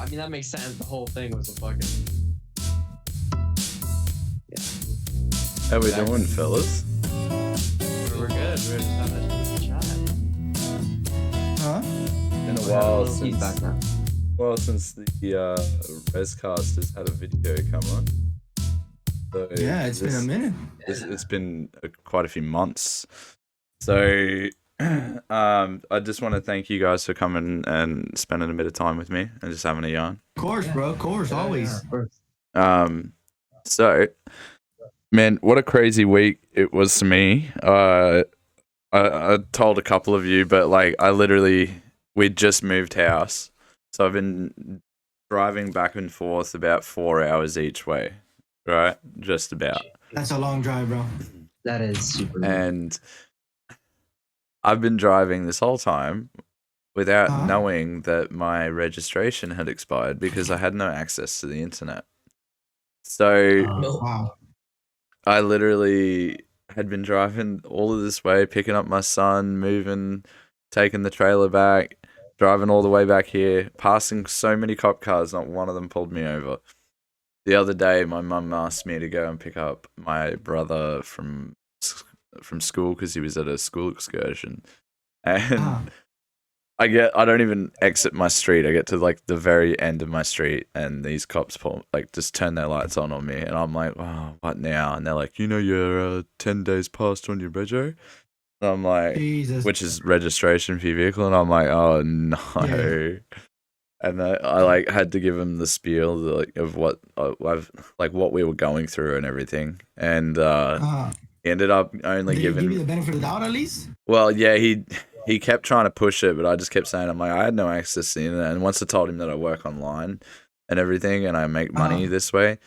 mean, that makes sense. The whole thing was a fucking. How we doing, fellas? We're good. We're just having a chat. Huh? Been a while since Feedback now. the Rez-Cast has had a video come on. So Yeah, it's been a minute. It's been quite a few months. So I just want to thank you guys for coming and spending a bit of time with me and just having a yarn. Of course, bro. Of course, always. Of course. So, man, what a crazy week it was to me. I told a couple of you, but like we'd just moved house, so I've been driving back and forth about 4 hours each way, right? Just about. That's a long drive, bro. That is super. And I've been driving this whole time without knowing that my registration had expired because I had no access to the internet. So Wow. I literally had been driving all of this way, picking up my son, moving, taking the trailer back, driving all the way back here, passing so many cop cars, not one of them pulled me over. The other day, my mum asked me to go and pick up my brother from school because he was at a school excursion. And I don't even exit my street. I get to like the very end of my street and these cops just turn their lights on me. And I'm like, oh, what now? And they're like, you're 10 days past on your rego. And I'm like, Jesus. which is registration for your vehicle. And I'm like, oh no. Yeah. And I like had to give him the spiel of what what we were going through and everything. And he ended up only Did giving he give you the benefit of the doubt at least? Well, yeah, he kept trying to push it, but I just kept saying, I'm like, I had no access to the internet. And once I told him that I work online and everything and I make money this way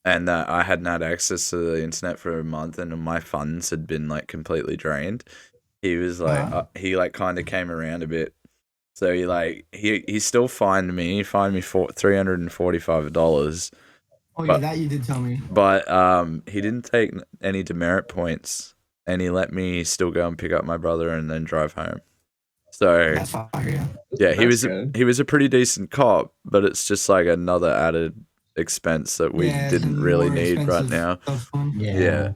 and that I hadn't had access to the internet for a month and my funds had been like completely drained, he was like, he like kind of came around a bit. So he still fined me for $345. Oh yeah, that you did tell me. But he didn't take any demerit points. And he let me still go and pick up my brother and then drive home. So That's fire, yeah, he was a pretty decent cop, but it's just like another added expense that we didn't really need right now. Yeah.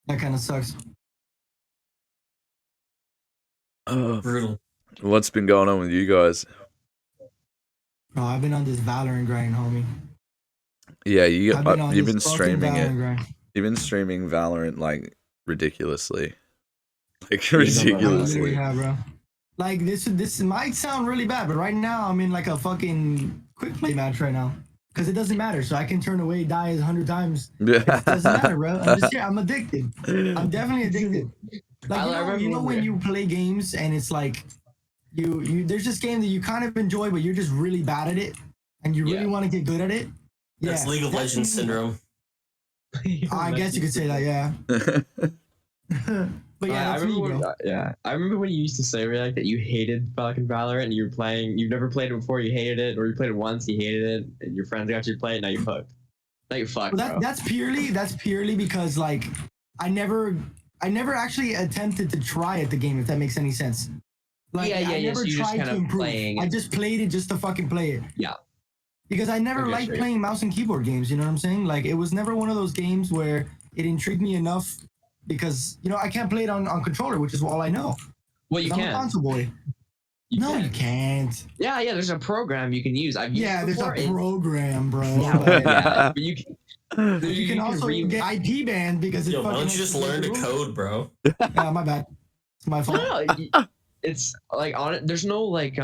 That kind of sucks. Brutal. What's been going on with you guys? Bro, I've been on this Valorant grind, homie. Yeah, you've been streaming it. Grind. You've been streaming Valorant like ridiculously. Like ridiculously. Yeah, bro. Like this might sound really bad, but right now I'm in like a fucking quick play match right now. Because it doesn't matter, so I can turn away, die 100 times. It doesn't matter, bro. I'm addicted. I'm definitely addicted. Like you know when you play games and it's like there's this game that you kind of enjoy, but you're just really bad at it, and you really want to get good at it. That's League of Legends syndrome. I guess you could say that, yeah. But yeah, I remember when you used to say, React, that you hated fucking Valorant and you've never played it before, you hated it, or you played it once, you hated it, and your friends got you to play it, now you're hooked. Now you're fucked, bro. That's purely because like I never actually attempted to try at the game, if that makes any sense. Like I never tried to improve. I just played it just to fucking play it. Yeah. Because I never liked playing mouse and keyboard games, you know what I'm saying? Like, it was never one of those games where it intrigued me enough because, I can't play it on controller, which is all I know. Well, you can. I'm a console boy. You can't. Yeah, there's a program you can use. I've used it before. There's a program, bro. Yeah, but you can also get IP banned because it's why don't you just learn to code, bro? Yeah, my bad. It's my fault. No, it's like there's no like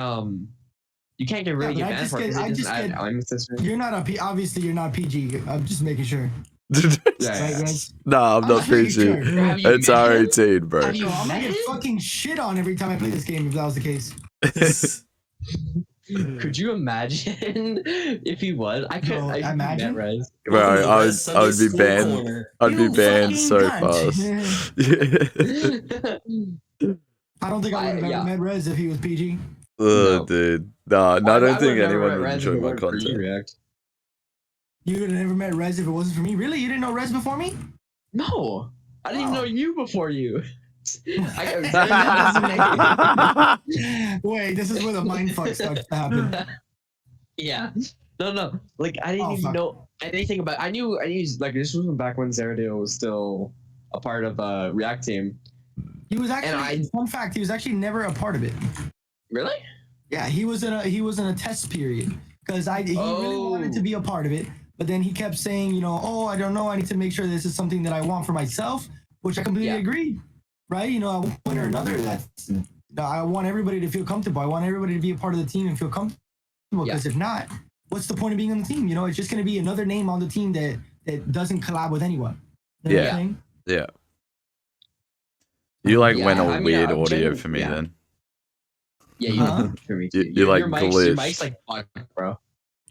you can't get really banned for it. You're not obviously you're not PG. I'm just making sure. No, I'm not PG. It's R18, bro. I'm gonna get fucking shit on every time I play this game if that was the case. Could you imagine if he was? I could imagine. Bro, I would be banned. I'd be banned so fast. I don't think I would have ever met Rez if he was PG. No. Dude. No, I don't think anyone would enjoy my content. You would have never met Rez if it wasn't for me? Really? You didn't know Rez before me? No. I didn't even know you before you. Wait, this is where the mindfuck starts to happen. Yeah. No. Like I didn't Oh, even fuck. know anything about. I knew like this was back when Zaradil was still a part of React team. He was actually fun fact. He was actually never a part of it. Really? Yeah, he was in a test period because he really wanted to be a part of it, but then he kept saying, oh, I don't know, I need to make sure this is something that I want for myself, which I completely agree. Right? One way or another, I want everybody to feel comfortable. I want everybody to be a part of the team and feel comfortable. Because if not, what's the point of being on the team? It's just going to be another name on the team that doesn't collab with anyone. You know what I'm saying? Yeah. You went all I mean, weird audio for me then. Yeah, you for me too. You like your glitched. mic's like fucked, bro.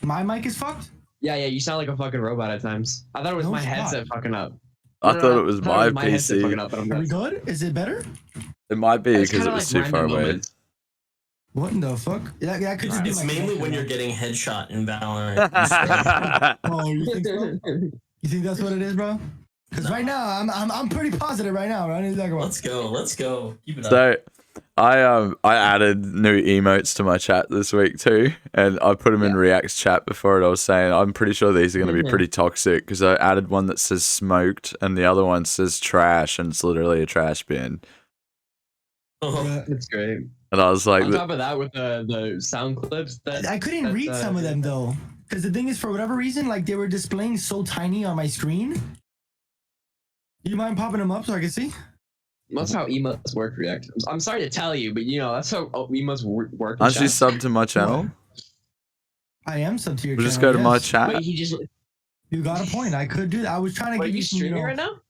My mic is fucked? Yeah, you sound like a fucking robot at times. I thought it was my headset fucking up. I thought it was my headset fucking PC. up, but I'm Are we good? Is it better? It might be It's because kinda it was like too far random away. moments. What in the fuck? That could just be It's my mainly connection, when you're though. getting headshot in Valorant. Oh, you think so? You think that's what it is, bro? Because right now I'm pretty positive right now, right? Let's go. Keep it up. So I added new emotes to my chat this week too, and I put them in React's chat before it. I was saying I'm pretty sure these are going to be pretty toxic because I added one that says smoked and the other one says trash, and it's literally a trash bin. Oh, That's great. And I was like, on top of that, with the sound clips, I couldn't read some of them though, because the thing is, for whatever reason, like they were displaying so tiny on my screen. You mind popping them up so I can see? That's how emotes work, React. I'm sorry to tell you, but that's how emotes work. aren't you subbed to my channel? I am subbed to your We'll channel. just go to my yes. chat. Wait, he just. You got a point. I could do that. I was trying to give you you some, streaming right now?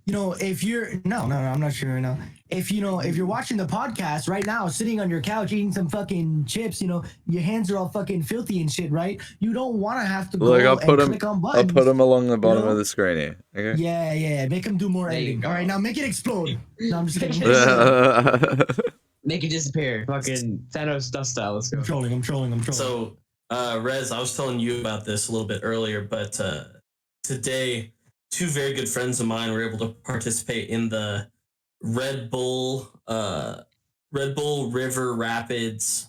If you're no, I'm not streaming right now. If you're watching the podcast right now, sitting on your couch eating some fucking chips, your hands are all fucking filthy and shit, right? You don't want to have to go and click on buttons. I'll put them along the bottom of the screen here. Okay. Yeah. Make them do more editing. All right, now make it explode. No, I'm just kidding. Make it disappear. Fucking Thanos dust style. Let's go. I'm trolling. So, Rez, I was telling you about this a little bit earlier, but today, two very good friends of mine were able to participate in the Red Bull River Rapids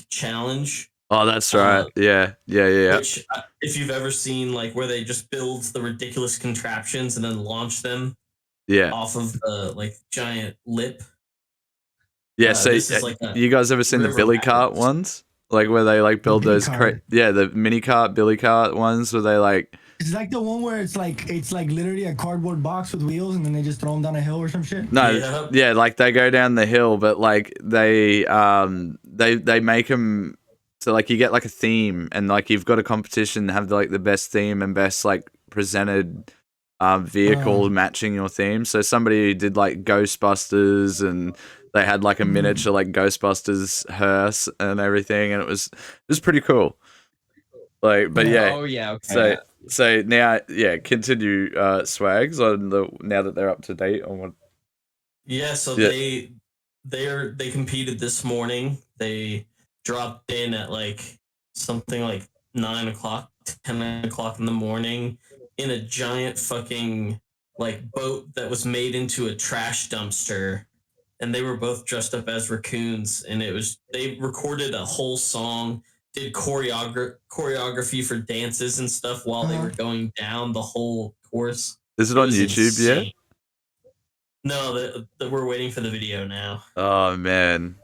challenge. Oh, that's right. Yeah. Which, if you've ever seen where they just build the ridiculous contraptions and then launch them off of the giant lip. Yeah, so you guys ever seen the billy cart ones? Where they build those the mini cart, billy cart ones where they It's like the one where it's literally a cardboard box with wheels and then they just throw them down a hill or some shit. No, they go down the hill, but they make them so you get a theme and you've got a competition to have the best theme and best presented vehicle matching your theme. So somebody did Ghostbusters and they had a miniature Ghostbusters hearse and everything, and it was pretty cool. But yeah. Oh yeah. Okay. So now, continue swags on now that they're up to date on what. Yeah. So they competed this morning. They dropped in at something 9 o'clock, 10 o'clock in the morning in a giant fucking boat that was made into a trash dumpster. And they were both dressed up as raccoons, and they recorded a whole song, did choreography for dances and stuff while they were going down the whole course. Is it on YouTube yet? No, we're waiting for the video now. Oh man,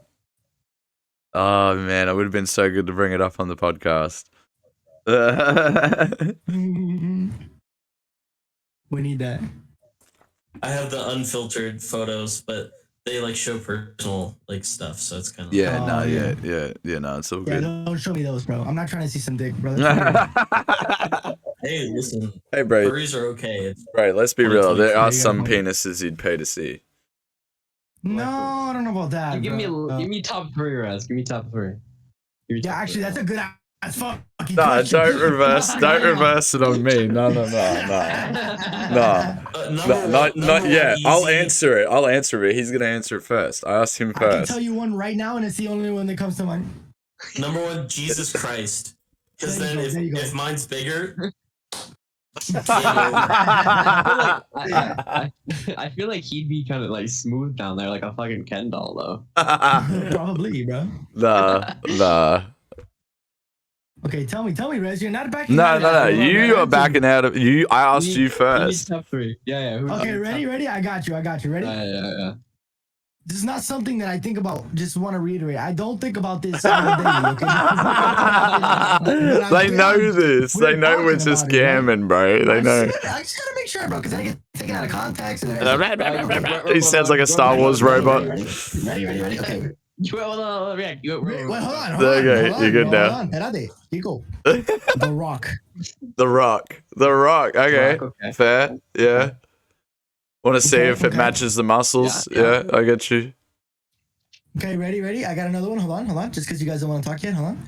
it would have been so good to bring it up on the podcast. We need that. I have the unfiltered photos, but they show personal stuff, so it's kind of no, it's all good. Don't show me those, bro. I'm not trying to see some dick, bro. Hey, listen. Hey, bro. Furries are okay. Right, let's be real. There are some penises you'd pay to see. No, I don't know about that. Give me top 3, Raz. Give me top 3. Yeah, actually, that's a good ass fucking No, question. don't reverse it on me. No. Not yet. I'll answer it. He's gonna answer it first. I asked him I can first. tell you one right now, and it's the only one that comes to mind. Number 1, Jesus Christ. Because then if mine's bigger. I feel like he'd be kind of smooth down there, like a fucking Ken doll, though. Probably, bro. Nah. Okay, tell me, Rez. You're not backing No, out. no, no. You are backing out of you. I asked you first. Top 3. Yeah. Okay, ready? I got you. Ready? Yeah. This is not something that I think about. Just want to reiterate. I don't think about this all day. Okay? They know this. They know we're just scamming, bro. They know. I just gotta make sure, bro, because I get taken out of context. He sounds like a Star Wars robot. Ready? Okay. Hold on, React. Wait, hold on. Okay, you're good now. Hold on. Espérate. Chico. The Rock. The Rock. Okay. Fair. Yeah. Want to see if it matches the muscles? Yeah, I get you. Okay, ready? I got another one. Hold on. Just because you guys don't want to talk yet. Hold on.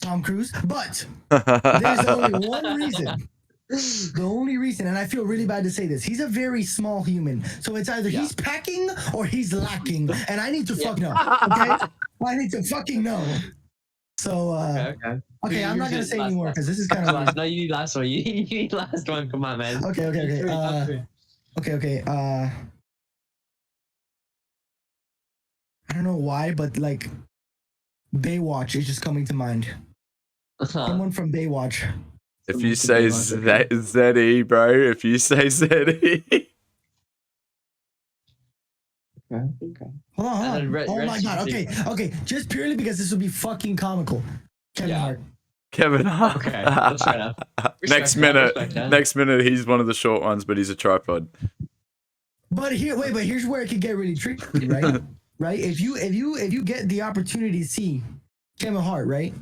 Tom Cruise. But there's only one reason. The only reason, and I feel really bad to say this, he's a very small human. So it's either he's packing or he's lacking. And I need to fuck know. Okay? I need to fucking know. So, okay, I'm not going to say anymore because this is kind of... No, you need last one. You need last one. Come on, man. Okay. Okay. I don't know why, but like Baywatch is just coming to mind. Someone from Baywatch. If you say Zeddy, bro. If you say Zeddy. Okay. Hold on. Oh my god. Okay. Just purely because this would be fucking comical. Kevin Hart. Kevin Hart. Okay. That's fair enough. Next minute, he's one of the short ones, but he's a tripod. But here's where it could get really tricky, right? Right? If you get the opportunity to see Kevin Hart, right?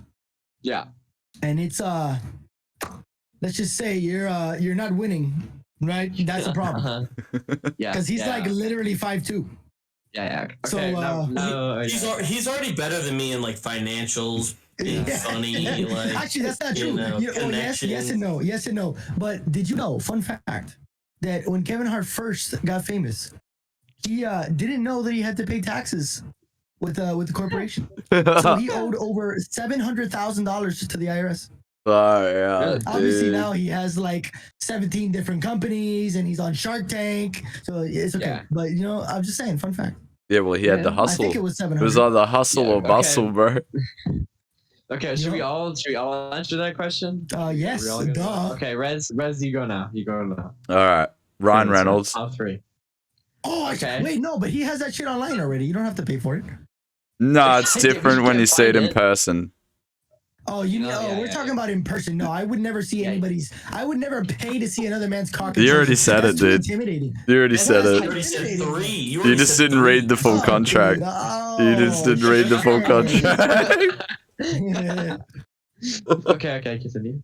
Yeah. And it's let's just say you're not winning, right? That's a problem. Yeah. Because he's like literally 5'2". Yeah. Okay, So he's already better than me in like financials, being funny. Like, actually, that's not true. Yes and no. But did you know? Fun fact: that when Kevin Hart first got famous, he didn't know that he had to pay taxes with the corporation. So he owed over $700,000 to the IRS. Oh yeah. Obviously now he has like 17 different companies and he's on Shark Tank, so it's okay. But I'm just saying, fun fact. Yeah, well, he had the hustle. I think it was 700. It was either hustle or bustle, bro. Okay, should we all answer that question? Yes. Duh. Okay, Rez, you go now. All right, Ryan Reynolds. Top 3. Oh, okay. Wait, no, but he has that shit online already. You don't have to pay for it. No, it's different when you see it in person. Oh, we're talking about in person. No, I would never see anybody's. I would never pay to see another man's cock. You already said it, dude. Intimidating. You already said it. You already said 3. You just didn't read the full contract. You just didn't read the full contract. Okay, continue.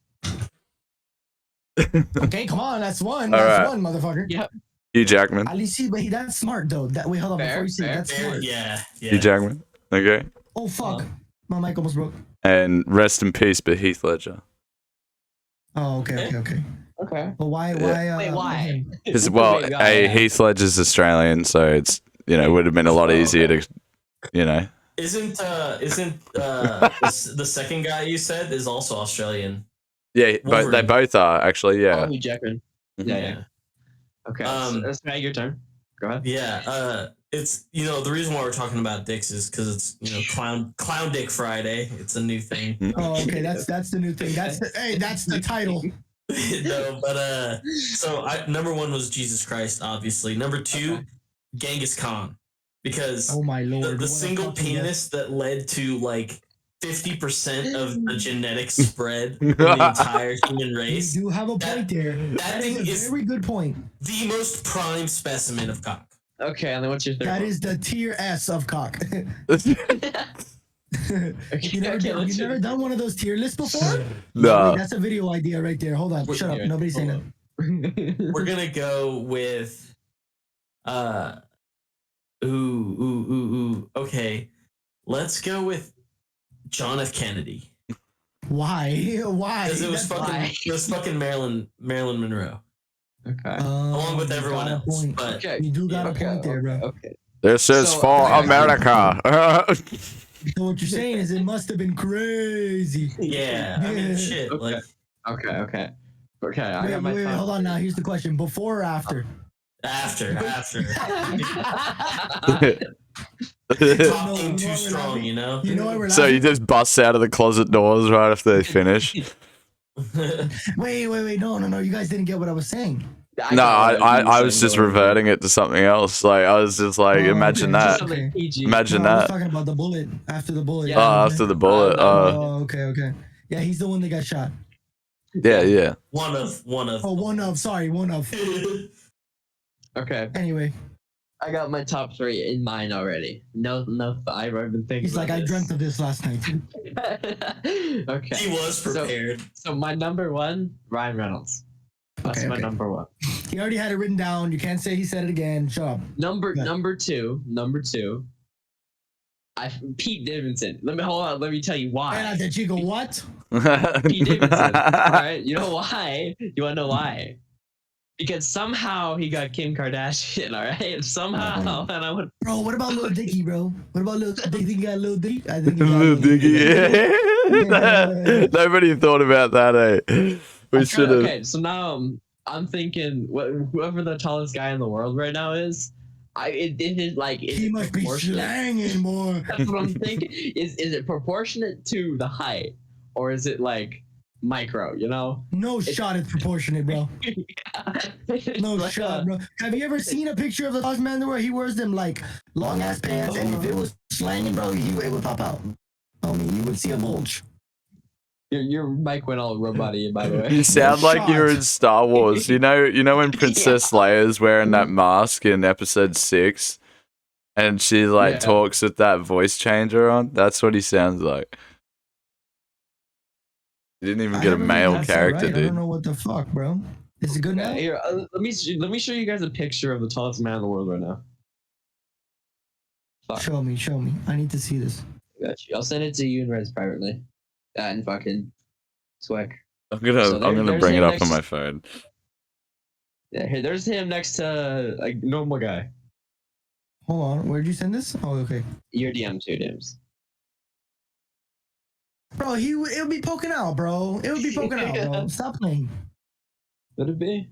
Okay, come on, that's one. One, motherfucker. Yep. Hugh Jackman. At least but that's smart though. Wait, hold on. Before you say that's smart. Yeah. Hugh Jackman. Okay. Oh fuck, my mic almost broke. And rest in peace, but Heath Ledger. Oh, okay. But why? Wait, why? Because Heath Ledger's Australian, so it's it would have been a lot easier to, Isn't the second guy you said is also Australian? Yeah, but they both are actually. Yeah. Hugh Jackman. Yeah. Okay. That's now your turn. Go ahead. Yeah. It's the reason why we're talking about dicks is because it's clown Dick Friday. It's a new thing. Oh, okay. That's the new thing. That's the title. No, but so number 1 was Jesus Christ, obviously. Number 2, Genghis Khan, because oh my lord, the single penis that led to like 50% of the genetic spread in the entire human race. You do have a point there. That is a very good point. The most prime specimen of cock. Okay, and then what's your third? That is the tier S of cock. You never done one of those tier lists before? No. Wait, that's a video idea right there. Hold on. Shut up. Nobody's saying that. We're gonna go with okay. Let's go with John F. Kennedy. Why? Because it was fucking Marilyn Monroe. Okay. Along with everyone else. But you do got a point there, bro. Okay. This is for America. So what you're saying is it must have been crazy. Yeah. I mean, shit. Okay. Like. Okay. Wait, hold on now. Here's the question. Before or after? After. Talking too strong, you know. You know why we're So laughing? he just busts out of the closet doors right after they finish. Wait. No. You guys didn't get what I was saying. No, I was just reverting it to something else. Like I was just like, imagine that. Okay. Imagine I was that. talking about the bullet after the bullet. Yeah. Oh, after the bullet. Oh, okay. Yeah, he's the one that got shot. Yeah. One of. Oh, one of. Sorry, one of. Okay, Anyway, I got my top 3 in mind already. No, I've been thinking. he's like, I dreamt of this last night. Okay. He was prepared. So my number 1, Ryan Reynolds. That's my number 1. He already had it written down. You can't say he said it again. Shut up. Number 2. Pete Davidson. Let me tell you why. And did you go what? Pete Davidson. All right, you know why? You want to know why? Because somehow he got Kim Kardashian. All right, somehow, and I would. Bro, what about Lil Dicky, bro? What about Lil? Think he got Lil Dicky? I think he got Little Diggy. Yeah. Nobody thought about that, eh? We should have. Okay, so now I'm thinking, whoever the tallest guy in the world right now is, He must be slanging more. That's what I'm thinking. Is it proportionate to the height, or is it like micro? You know? No shot is proportionate, bro. No Like, shot, bro. Have you ever seen a picture of the tallest man in the world? He wears them like long ass pants, and if it was slanging, bro, it would pop out. I mean, you would see a bulge. Your mic went all robot-y, by the way. You sound like you're in Star Wars. You know when Princess Leia's wearing that mask in episode 6 and she talks with that voice changer on? That's what he sounds like. You didn't even get a male character, right. dude. I don't know what the fuck, bro. Is it good now? Here, let me show you guys a picture of the tallest man in the world right now. Fuck. Show me. I need to see this. Got you. I'll send it to you and Rez privately. And fucking Sweck. I'm gonna bring it up on my phone. Yeah, here, there's him next to a normal guy. Hold on, where'd you send this? Oh, okay. Your DM, 2 DMs. Bro, it would be poking out, bro. It would be poking out, bro. Stop playing. Would it be?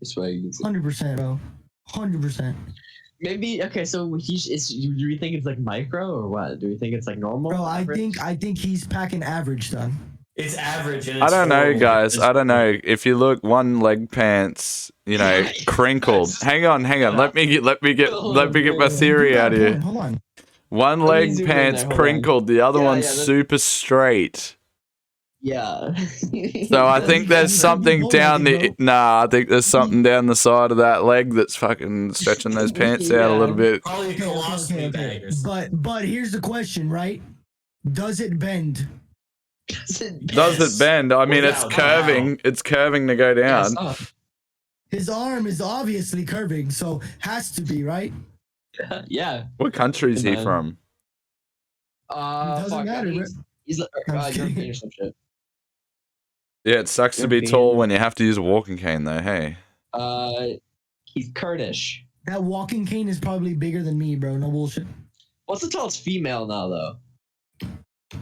This way you can see. 100%, bro. 100%. Maybe okay. So do you think it's like micro or what? Do you think it's like normal? Bro, I average? think he's packing average, son. It's average. And I it's don't know, horrible. guys. I don't know. If you look, one leg pants, crinkled. Hang on. Let me get my theory out here. Hold on. One Let me leg zoom in pants there, hold crinkled, the other Yeah, one's yeah, that's- super straight. Yeah. So I think there's something down the I think there's something down the side of that leg that's fucking stretching those pants out a little bit. Probably a colostomy bag or something. But here's the question, right? Does it bend? Does it bend? I mean, it's Wow. curving. It's curving to go down. His arm is obviously curving, so has to be, right? Yeah. What country is he Man. from? Doesn't Fuck. matter, He's like I'm just kidding. European or some shit. Yeah, it sucks to be European. tall when you have to use a walking cane, though. Hey. He's Kurdish. That walking cane is probably bigger than me, bro. No bullshit. What's the tallest female now, though?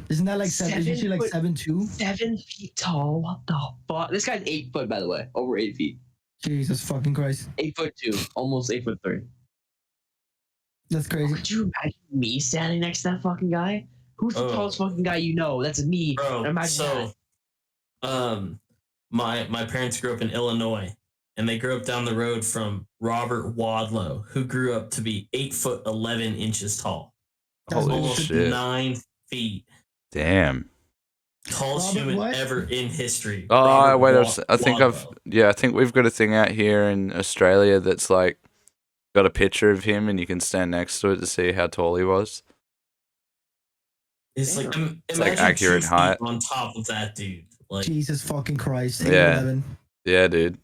Isn't that like seven? Isn't she like 7'2"? 7 feet tall. What the fuck? This guy's 8 foot, by the way. Over 8 feet. Jesus fucking Christ. 8'2", almost 8'3". That's crazy. Could you imagine me standing next to that fucking guy? Who's the Oh. tallest fucking guy you know? That's me. Bro, Imagine that. my parents grew up in Illinois, and they grew up down the road from Robert Wadlow, who grew up to be 8'11" tall, That's Holy almost shit. 9 feet, Damn. tallest Robert human what? ever in history. Oh, Robert wait, I think Wadlow. I think we've got a thing out here in Australia that's like got a picture of him and you can stand next to it to see how tall he was. It's like It's like imagine accurate 2 feet height. on top of that dude. Like Jesus fucking Christ. Yeah. 8'11". Yeah, dude.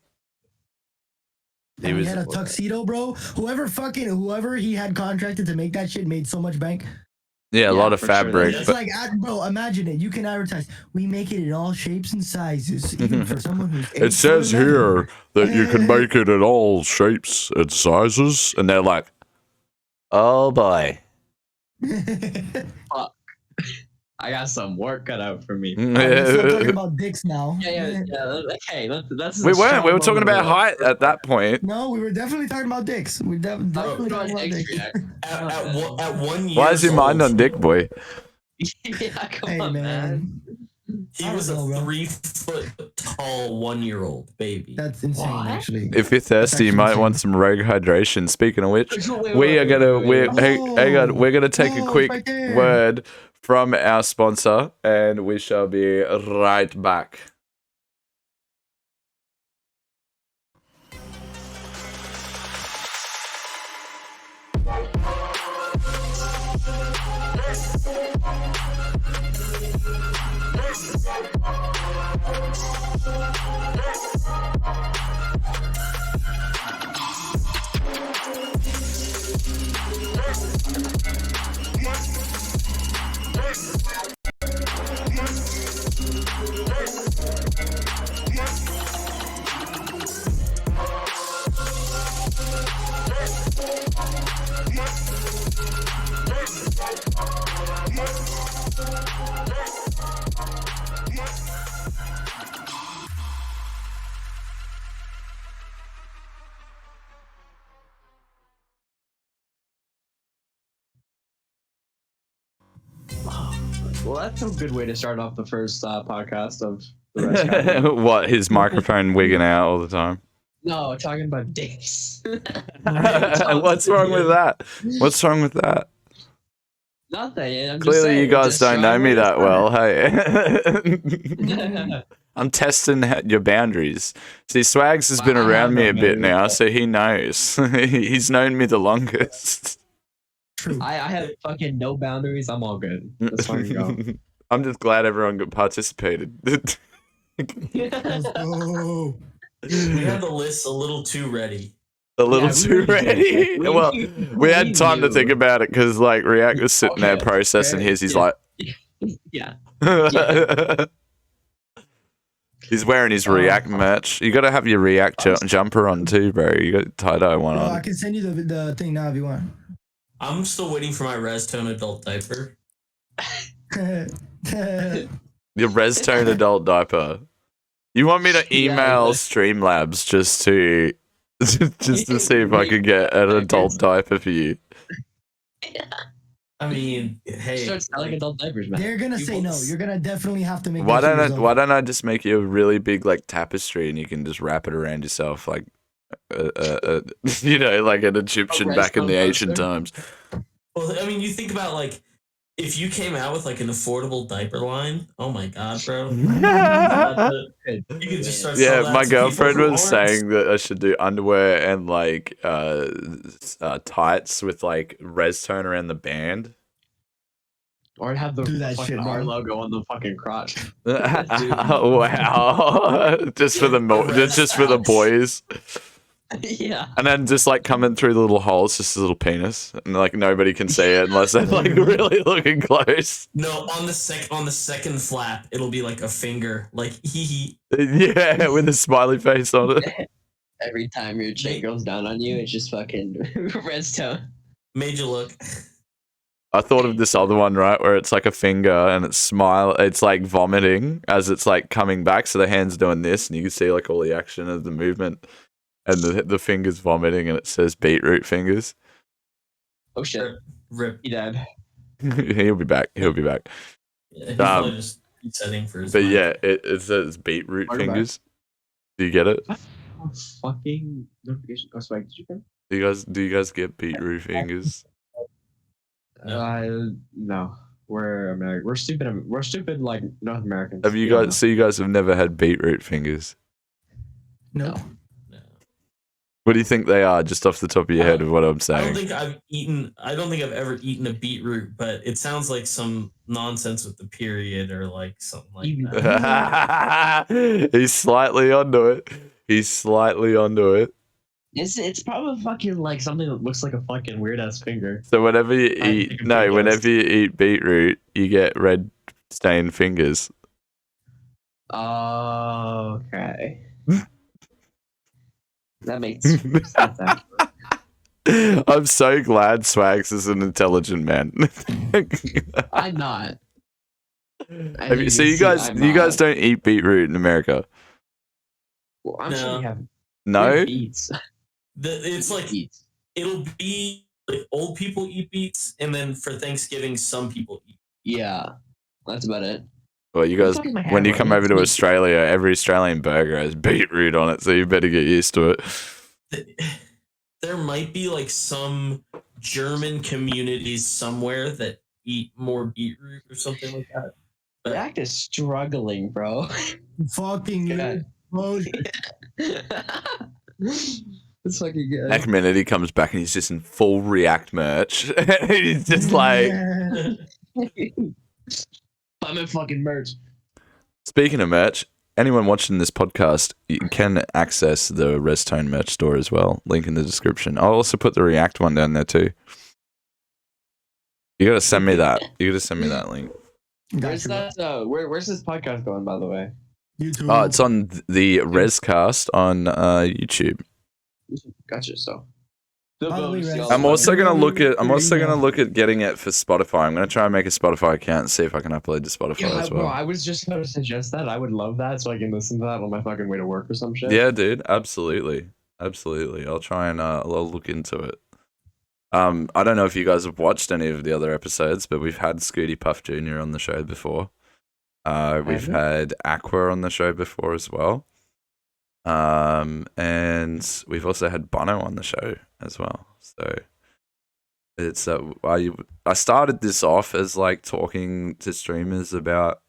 He had a tuxedo, bro. Whoever he had contracted to make that shit made so much bank. Yeah, a lot of for sure. fabric. It's But like, bro, imagine it. You can advertise. We make it in all shapes and sizes, even for someone who's. it says here that you can make it in all shapes and sizes, and they're like, "Oh boy." I got some work cut out for me. We're still talking about dicks now. Yeah. Okay, that's. We weren't. We were talking about height at that point. No, we were definitely talking about dicks. We definitely talking about dicks. At 1 year. Why is your mind on dick, boy? Yeah, come Hey on, man. He was a 3 foot tall 1-year-old baby. That's insane, actually. If you're thirsty, you might want some rogue hydration. Speaking of which, we're gonna take a quick word from our sponsor, and we shall be right back. Well, that's a good way to start off the first podcast of the Rez-Cast. What, his microphone wigging out all the time? No, talking about dicks. What's wrong with that? What's wrong with that? Nothing. I'm just Clearly, saying, you guys just don't know trying me to that well, hey? start. I'm testing your boundaries. See, Swags has been around me a bit now, so he knows. He's known me the longest. True. I have fucking no boundaries. I'm all good. Let's fucking go. I'm just glad everyone participated. Let's go. We had the list a little too ready. A little Yeah, we too really did. ready. Well, we had time to think about it because, like, Reactor was sitting there processing his. He's like, Yeah. He's wearing his React merch. You got to have your React jumper on too, bro. You got tie-dye one on. I can send you the thing now if you want. I'm still waiting for my Rez-Tone adult diaper. Your Rez-Tone adult diaper. You want me to email Streamlabs just to see if I could get an adult diaper for you? I mean, hey, Start selling adult diapers, man. They're gonna say no. You're gonna definitely have to make. Why don't I just make you a really big like tapestry and you can just wrap it around yourself like you know, like an Egyptian back in the ancient times. Well, I mean, you think about like if you came out with like an affordable diaper line. Oh my god, bro! You could just start. Yeah, selling my that to girlfriend people who was aren't. saying that I should do underwear and like tights with like Rez-Tone around the band. Or have the Do that fucking shit, R man. logo on the fucking crotch. Wow. just for the boys. Yeah. And then just like coming through the little holes, just a little penis, and like nobody can see it unless they're like really looking close. No, on the second flap, it'll be like a finger, like hee. Yeah, with a smiley face on it. Every time your chick goes down on you, it's just fucking Rez-Tone. Made you look. I thought of this other one, right, where it's like a finger and it's like vomiting as it's like coming back, so the hand's doing this, and you can see like all the action of the movement, and the finger's vomiting, and it says beetroot fingers. Oh shit. Rip. He dead. He'll be back. Yeah, he's probably just setting for his. But mind. yeah, it says beetroot Welcome fingers. Do you get it? Oh, fucking notification. Oh, Swag, did you come? Do you guys get beetroot fingers? No. We're American. We're stupid. We're stupid like North Americans. Have you guys? So you guys have never had beetroot fingers? No. No. What do you think they are, just off the top of your head of what I'm I don't saying? think I've ever eten a beetroot, but it sounds like some nonsense with the period or like something like that. He's slightly onto it. It's probably fucking like something that looks like a fucking weird ass finger. So whenever you I eat, think I'm whenever you eat beetroot, you get red stained fingers. Okay. That makes sense. Actually. I'm so glad Swags is an intelligent man. I'm not. So you guys don't eat beetroot in America? Well, I'm sure we have No. beets. It's like it'll be like old people eat beets, and then for Thanksgiving, some people eat. Yeah, that's about it. Well, you guys, when you come over to Australia, every Australian burger has beetroot on it, so you better get used to it. There might be like some German communities somewhere that eat more beetroot or something like that. But React is struggling, bro. Fucking God. It's fucking good. Ecminity comes back and he's just in full React merch. He's just like... I'm in fucking merch. Speaking of merch, anyone watching this podcast, you can access the Rez-Tone merch store as well. Link in the description. I'll also put the React one down there too. You gotta send me that. You gotta send me that link. Where's that? Where's this podcast going, by the way? YouTube. Oh, it's on the Rez-Cast on YouTube. Gotcha. So. I'm also gonna look at getting it for Spotify. I'm gonna try and make a Spotify account and see if I can upload to Spotify as well. Bro, I was just gonna suggest that. I would love that, so I can listen to that on my fucking way to work or some shit. Yeah, dude, absolutely. I'll try and I'll look into it. I don't know if you guys have watched any of the other episodes, but we've had Scooty Puff Jr. on the show before. We've had Aqua on the show before as well. And we've also had Bono on the show as well. So it's I started this off as like talking to streamers about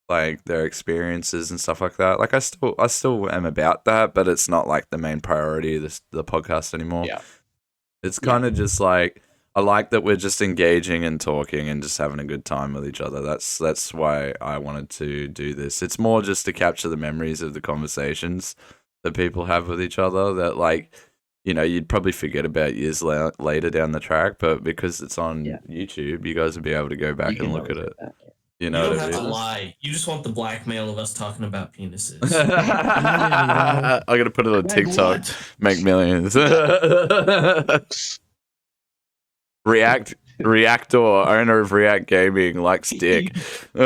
like their experiences and stuff like that. Like I still am about that, but it's not like the main priority of the podcast anymore. Yeah. It's kind of just like I like that we're just engaging and talking and just having a good time with each other. That's why I wanted to do this. It's more just to capture the memories of the conversations that people have with each other that, like, you know, you'd probably forget about years later down the track, but because it's on YouTube, you guys will be able to go back and look at it. You know, you don't have to lie. You just want the blackmail of us talking about penises. I gotta put it on TikTok, make millions. Reactor, owner of React Gaming, likes dick. And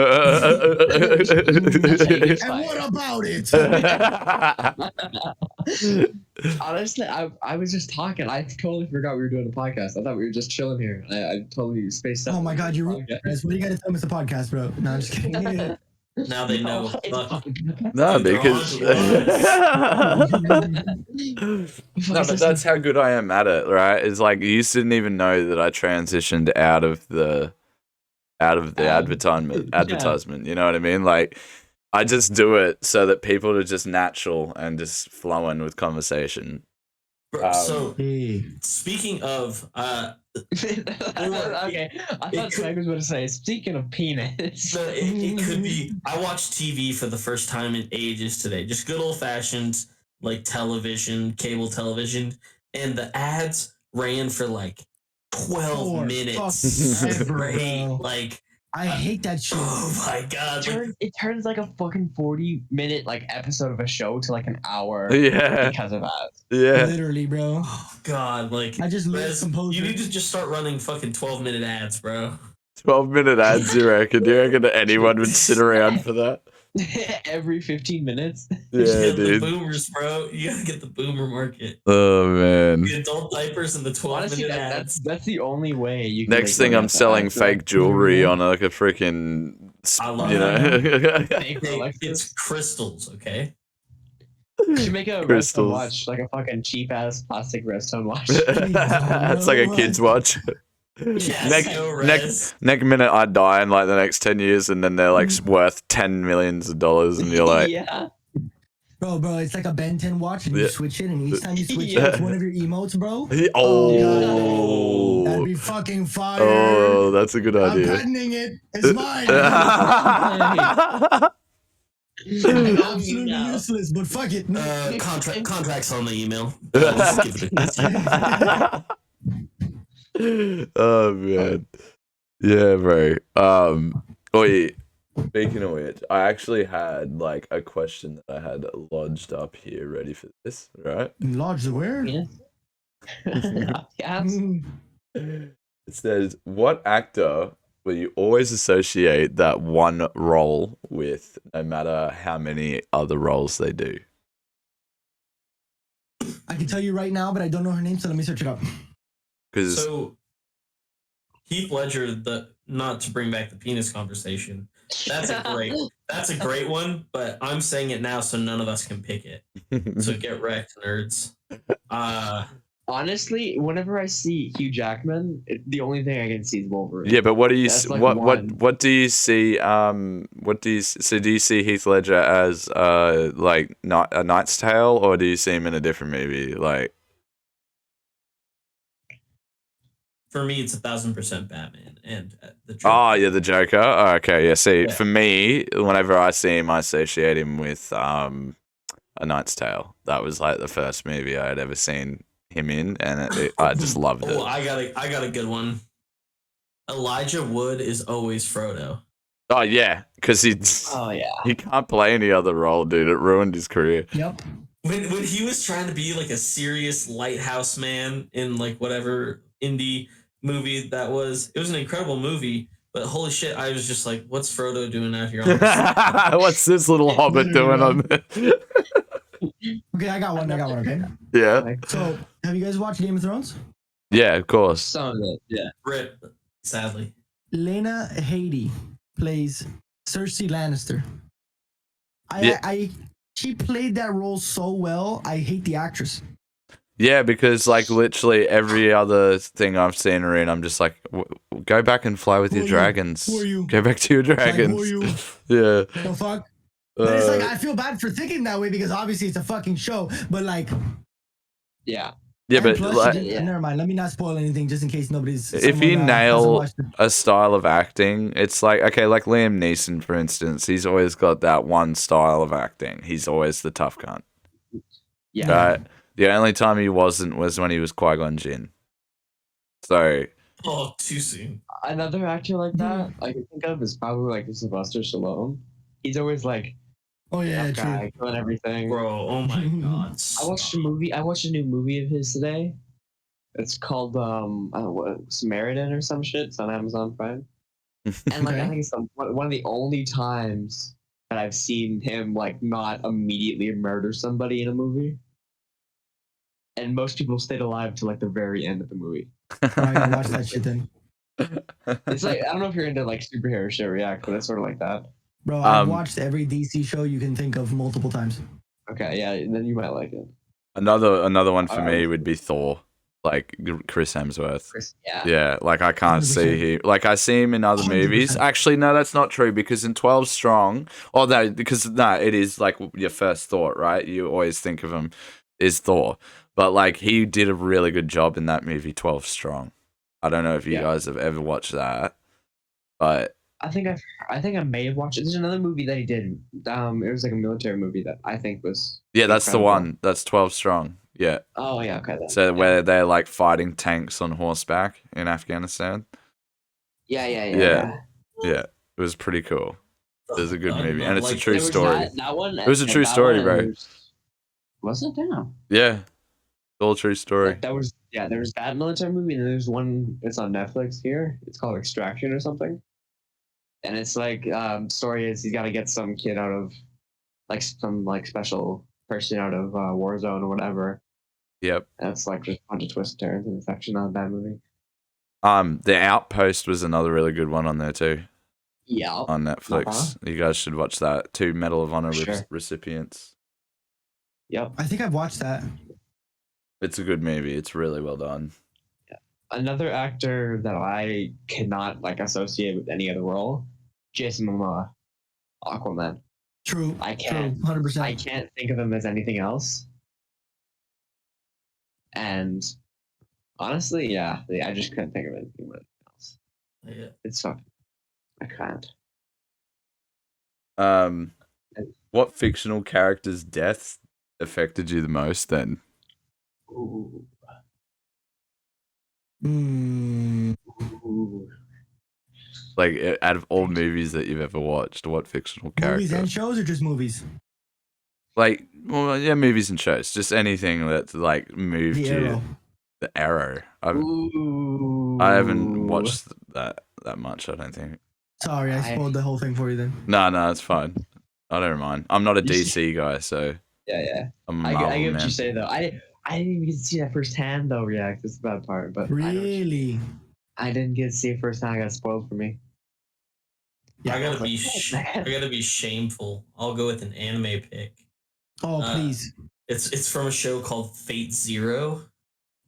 what about it? Honestly, I was just talking. I totally forgot we were doing a podcast. I thought we were just chilling here. I totally spaced out. Oh my god, you ruined it. What do you gotta tell me? It's a podcast, bro. No, I'm just kidding. Now they know. No, because no, but that's how good I am at it, right? It's like you just didn't even know that I transitioned out of the advertisement. You know what I mean? Like I just do it so that people are just natural and just flowing with conversation. So speaking of okay, I thought Craig was going to say, speaking of penis. It could be. I watched TV for the first time in ages today. Just good old fashioned like television, cable television, and the ads ran for like 12 minutes straight. Like I hate that shit. Oh my god! It turns like a fucking 40-minute like episode of a show to like an hour. Yeah, because of ads. Yeah, literally, bro. Oh god! Like I just lose composure. You need to just start running fucking 12-minute ads, bro. 12-minute ads, you reckon? Do you reckon anyone would sit around for that? Every 15 minutes. Yeah, dude. The boomers, bro. You gotta get the boomer market. Oh man. The adult diapers and the 12-minute ads. That's the only way you can. Next thing, I'm selling fake jewelry on like a freaking. I love it. It's crystals, okay? You should make a Rez-Tone watch, like a fucking cheap ass plastic Rez-Tone watch. It's like a kid's watch. Yes, next minute I die in like the next 10 years and then they're like worth $10 million and you're like yeah. Bro, it's like a Ben 10 watch and you switch it and each time you switch it, it's one of your emotes, bro. Oh, that'd be fucking fire. Oh, that's a good idea. I'm patenting it. It's mine. Absolutely useless, but fuck it. Contracts on the email. Oh man, yeah, bro. Wait. Speaking of which, I actually had like a question that I had lodged up here, ready for this, right? Lodged where? Yeah. It says, "What actor will you always associate that one role with, no matter how many other roles they do? I can tell you right now, but I don't know her name, so let me search it up. So Heath Ledger, not to bring back the penis conversation, that's a great one, but I'm saying it now so none of us can pick it. So get wrecked, nerds. Honestly, whenever I see Hugh Jackman, the only thing I can see is Wolverine. Yeah, but what do you like what do you see? Do you see Heath Ledger as like not a Knight's Tale, or do you see him in a different movie? Like, for me, it's 1,000% Batman and the Joker. Oh yeah, the Joker. Oh, okay, yeah. See, for me, whenever I see him, I associate him with A Knight's Tale. That was like the first movie I had ever seen him in, and I just loved it. Oh, I got a good one. Elijah Wood is always Frodo. Oh yeah, because he can't play any other role, dude. It ruined his career. Yep. When he was trying to be like a serious lighthouse man in like whatever indie movie that was, it was an incredible movie. But holy shit, I was just like, what's Frodo doing out here on this? What's this little hobbit doing on there? Okay, I got one. Okay. Yeah. So, have you guys watched Game of Thrones? Yeah, of course. Some of it, yeah. Rip, sadly. Lena Headey plays Cersei Lannister. She played that role so well. I hate the actress. Yeah, because like literally every other thing I've seen her in, I'm just like, go back and fly with your dragons. Who are you? Go back to your dragons. Like, who are you? Yeah. The fuck? But it's like, I feel bad for thinking that way because obviously it's a fucking show. But like, yeah. Yeah, but plus, like, never mind. Let me not spoil anything just in case nobody's. If you nail a style of acting, it's like, okay, like Liam Neeson, for instance, he's always got that one style of acting. He's always the tough cunt. Yeah. Right? The only time he wasn't was when he was Qui-Gon Jinn. So. Oh, too soon. Another actor like that I can think of is probably like Sylvester Stallone. He's always like, oh yeah, true. guy killing everything. Bro, oh my god. I watched a new movie of his today. It's called I don't know what, Samaritan or some shit. It's on Amazon Prime. And like I think it's one of the only times that I've seen him like not immediately murder somebody in a movie. And most people stayed alive to like the very end of the movie. I gotta watch that shit then. It's like, I don't know if you're into like superhero shit, React, but it's sort of like that. Bro, I've watched every DC show you can think of multiple times. Okay, yeah, then you might like it. Another one for me would be Thor, like Chris Hemsworth. Yeah, like I can't 100%. See him. Like I see him in other 100%. Movies. Actually, no, that's not true because in 12 Strong, it is like your first thought, right? You always think of him as Thor, but like he did a really good job in that movie, 12 Strong. I don't know if you guys have ever watched that, but I think I may have watched it. There's another movie that he did. It was like a military movie that I think was that's the one. That's 12 Strong. Yeah. Oh yeah, okay. So where they're like fighting tanks on horseback in Afghanistan. Yeah. It was pretty cool. It was a good movie, and it's a true story. That one. It was a true story, bro. Was it? Damn. Yeah. All a true story. There was that military movie, and there's one. It's on Netflix here. It's called Extraction or something. And it's like story is he's got to get some kid out of like some like special person out of war zone or whatever. Yep. And it's like just a bunch of twists and turns, and it's actually not a bad movie. The Outpost was another really good one on there too. Yeah. On Netflix, you guys should watch that. 2 Medal of Honor recipients. Yep. I think I've watched that. It's a good movie. It's really well done. Yeah. Another actor that I cannot like associate with any other role. Jason Momoa, Aquaman. True. I can't. 100%. I can't think of him as anything else. And honestly, yeah, I just couldn't think of anything else. Yeah. It's fucking. I can't. What fictional character's death affected you the most? Then. Ooh. Ooh. Like, out of all movies that you've ever watched, what fictional character? Movies and shows, or just movies? Like, well, yeah, movies and shows. Just anything that's like moved The you. Arrow. The Arrow. I haven't watched that. that much, I don't think. Sorry, I spoiled the whole thing for you then. No, it's fine. I don't mind. I'm not a DC guy, so yeah. I'm a I Marvel get what man. you say though. I didn't even get to see that firsthand though. React. That's the bad part. But Really? I didn't get to see it firsthand. I got spoiled for me. Yeah, I gotta be shameful. I'll go with an anime pick. Oh, please. It's from a show called Fate Zero.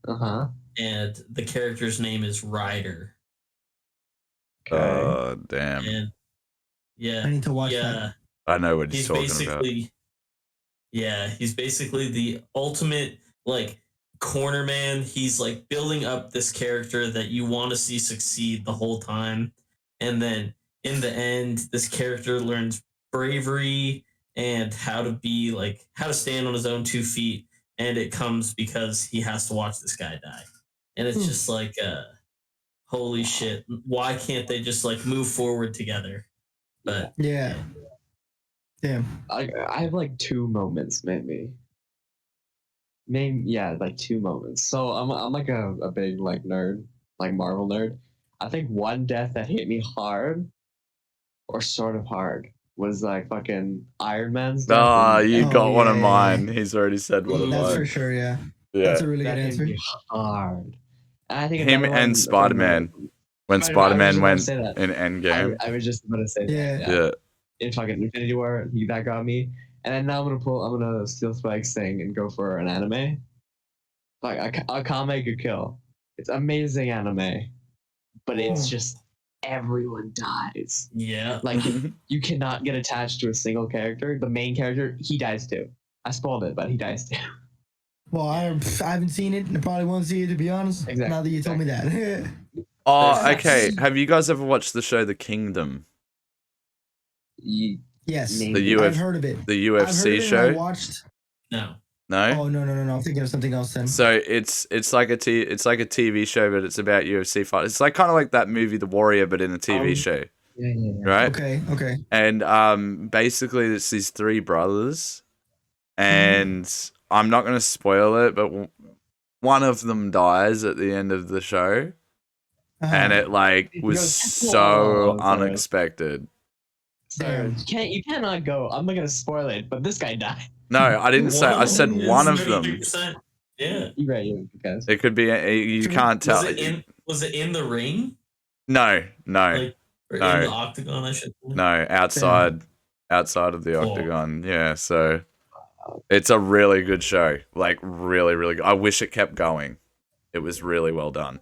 And the character's name is Ryder. Okay. Oh, damn. And yeah, I need to watch that. I know what he's talking about. Yeah, he's basically the ultimate like corner man. He's like building up this character that you want to see succeed the whole time, and then in the end, this character learns bravery and how to stand on his own 2 feet, and it comes because he has to watch this guy die, and it's just like, holy shit! Why can't they just like move forward together? But yeah. Damn. I have like 2 moments maybe. Like 2 moments. So I'm like a big like nerd, like Marvel nerd. I think one death that hit me hard, or sort of hard, was like fucking Iron Man's death. Ah, you got one of mine. He's already said one of mine. That's for sure, yeah. That's a really good answer. Hit me hard. And I think him and Spider-Man. When Spider-Man went in Endgame. I was just about to say that. Yeah. In fucking Infinity War, that got me. And then now I'm gonna steal Spike's thing and go for an anime. Like a comic a kill. It's amazing anime, but it's just everyone dies. Yeah, like you cannot get attached to a single character. The main character, he dies too. I spoiled it, but he dies too. Well, I haven't seen it, and I probably won't see it, to be honest. Exactly. Now that you told me that. Oh, okay. Have you guys ever watched the show The Kingdom? Yes, I've heard of it. The UFC show. I watched. No. Oh no! I'm thinking of something else then. So it's like a TV show, but it's about UFC fights. It's like kind of like that movie The Warrior, but in a TV show. Yeah. Right. Okay. And basically it's these 3 brothers, and I'm not gonna spoil it, but one of them dies at the end of the show, and it like was so unexpected. So you cannot go. I'm not gonna spoil it, but this guy died. No, I didn't say. I said one of them. Yeah, you're right. Because it could be. You can't tell. Was it in the ring? No. Like, in the octagon, I should. No, outside of the octagon. Yeah, so it's a really good show. Like really, really good. I wish it kept going. It was really well done.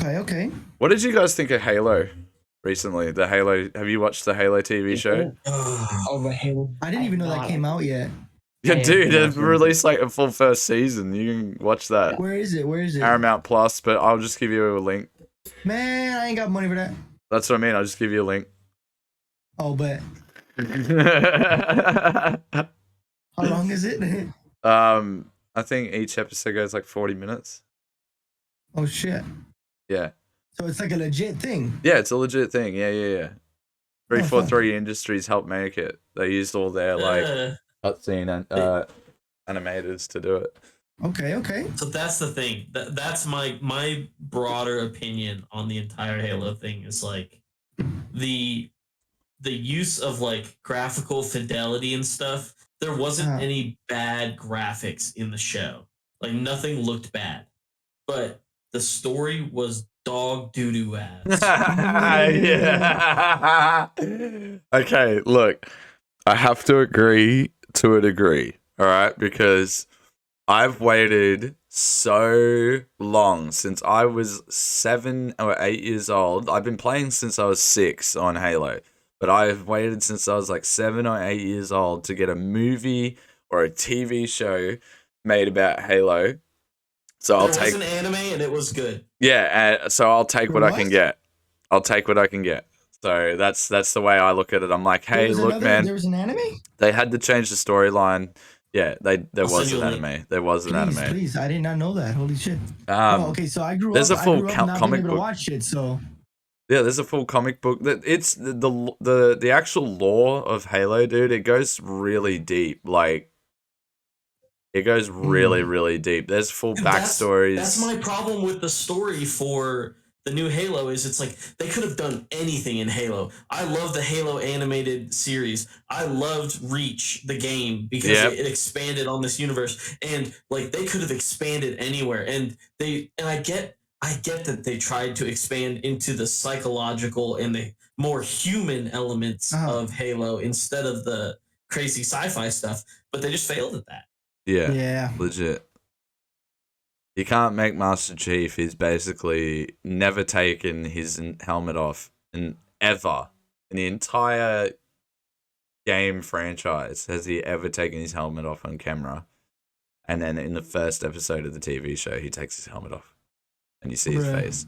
Okay. What did you guys think of Halo? Recently, the Halo. Have you watched the Halo TV show? Oh, the Halo! I didn't even know that came out yet. Yeah, dude, it released like a full first season. You can watch that. Where is it? Paramount Plus, but I'll just give you a link. Man, I ain't got money for that. That's what I mean. I'll just give you a link. Oh, bet. How long is it? I think each episode goes like 40 minutes. Oh shit. Yeah. So it's like a legit thing. Yeah, it's a legit thing. Yeah. 343 Industries helped make it. They used all their like cutscene and animators to do it. Okay. So that's the thing. That's my broader opinion on the entire Halo thing is like the use of like graphical fidelity and stuff. There wasn't any bad graphics in the show. Like nothing looked bad, but the story was dog doo-doo ass. Yeah. Okay, look, I have to agree to a degree, all right? Because I've waited so long since I was 7 or 8 years old. I've been playing since I was 6 on Halo, but I've waited since I was like 7 or 8 years old to get a movie or a TV show made about Halo. So I'll take an anime and it was good. Yeah, so I'll take what I can get. So that's the way I look at it. I'm like, hey, look, man. There was an anime? They had to change the storyline. Yeah, there was an anime. There was an anime. Please, I did not know that. Holy shit. Okay, so I grew up. There's a full not comic being able book. To watch it, so. Yeah, there's a full comic book. It's the actual lore of Halo, dude. It goes really deep. Like, it goes really, really deep. There's full backstories. That's my problem with the story for the new Halo is it's like they could have done anything in Halo. I love the Halo animated series. I loved Reach, the game, because it expanded on this universe, and like they could have expanded anywhere. And I get that they tried to expand into the psychological and the more human elements of Halo instead of the crazy sci-fi stuff, but they just failed at that. Yeah. Legit. You can't make Master Chief. He's basically never taken his helmet off ever. In the entire game franchise, has he ever taken his helmet off on camera? And then in the first episode of the TV show, he takes his helmet off, and you see his face.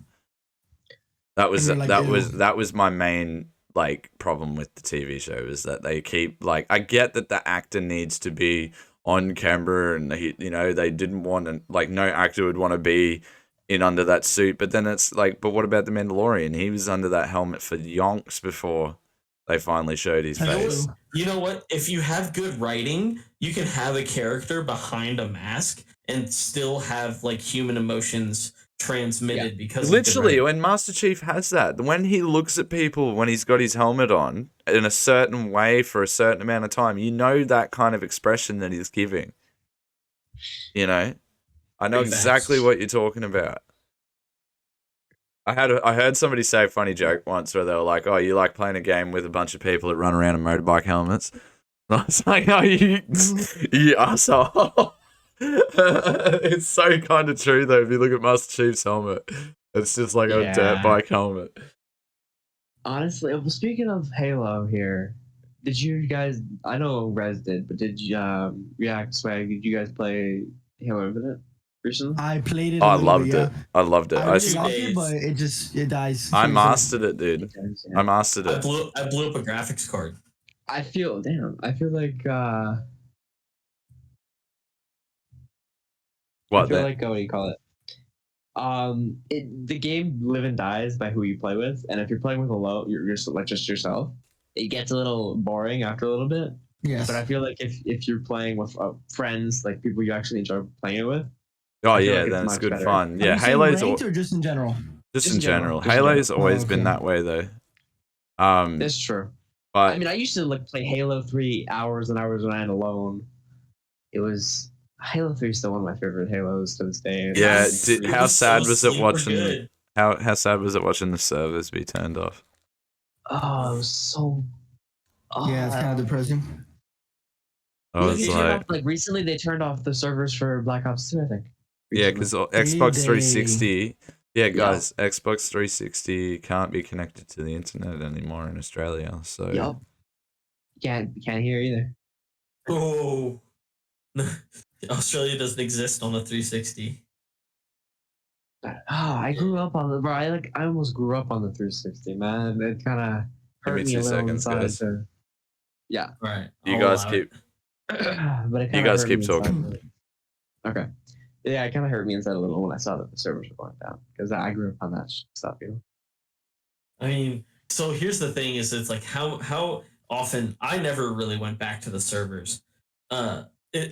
That was my main like problem with the TV show, is that they keep like, I get that the actor needs to be on camera, and they didn't want to, like, no actor would want to be in under that suit, but then it's like, but what about the Mandalorian? He was under that helmet for yonks before they finally showed his face. You know what? If you have good writing, you can have a character behind a mask and still have like human emotions transmitted because literally when Master Chief has that, when he looks at people when he's got his helmet on in a certain way for a certain amount of time, you know that kind of expression that he's giving. You know, I know exactly what you're talking about. I heard somebody say a funny joke once where they were like, "Oh, you like playing a game with a bunch of people that run around in motorbike helmets?" And I was like, "Oh, you asshole." It's so kind of true though. If you look at Master Chief's helmet, it's just like a dirt bike helmet. Honestly, well, speaking of Halo here, did you guys? I know Rez did, but did you React Swag? Did you guys play Halo Infinite recently? I played it. I loved it. I loved it. I really loved it, but it dies. I mastered it, dude. I mastered it. I blew up a graphics card. I feel like what do you call it? The game live and dies by who you play with, and if you're playing with you're just yourself, it gets a little boring after a little bit. Yes. But I feel like if you're playing with friends, like people you actually enjoy playing it with. Oh yeah, then it's good fun. Yeah, Halo's or just in general. Just in general. Halo's always been that way though. That's true. But I mean, I used to like play Halo 3 hours and hours when I had alone. Halo 3 is still one of my favorite Halos to this day. Yeah, how sad was it watching? How sad was it watching the servers be turned off? Oh, it was so. Yeah, it's kind of depressing. Recently they turned off the servers for Black Ops 2, I think. Yeah, because Xbox 360. Yeah, guys, Xbox 360 can't be connected to the internet anymore in Australia. So. Yup. Can't hear either. Oh. Australia doesn't exist on the 360. I grew up on I almost grew up on the 360, man. It kind of hurt me a little inside. Yeah. Right. You guys keep. But you guys keep talking. Okay. Yeah, it kind of hurt me inside a little when I saw that the servers were going down, because I grew up on that stuff, you know. I mean, so here's the thing: is it's like how often I never really went back to the servers.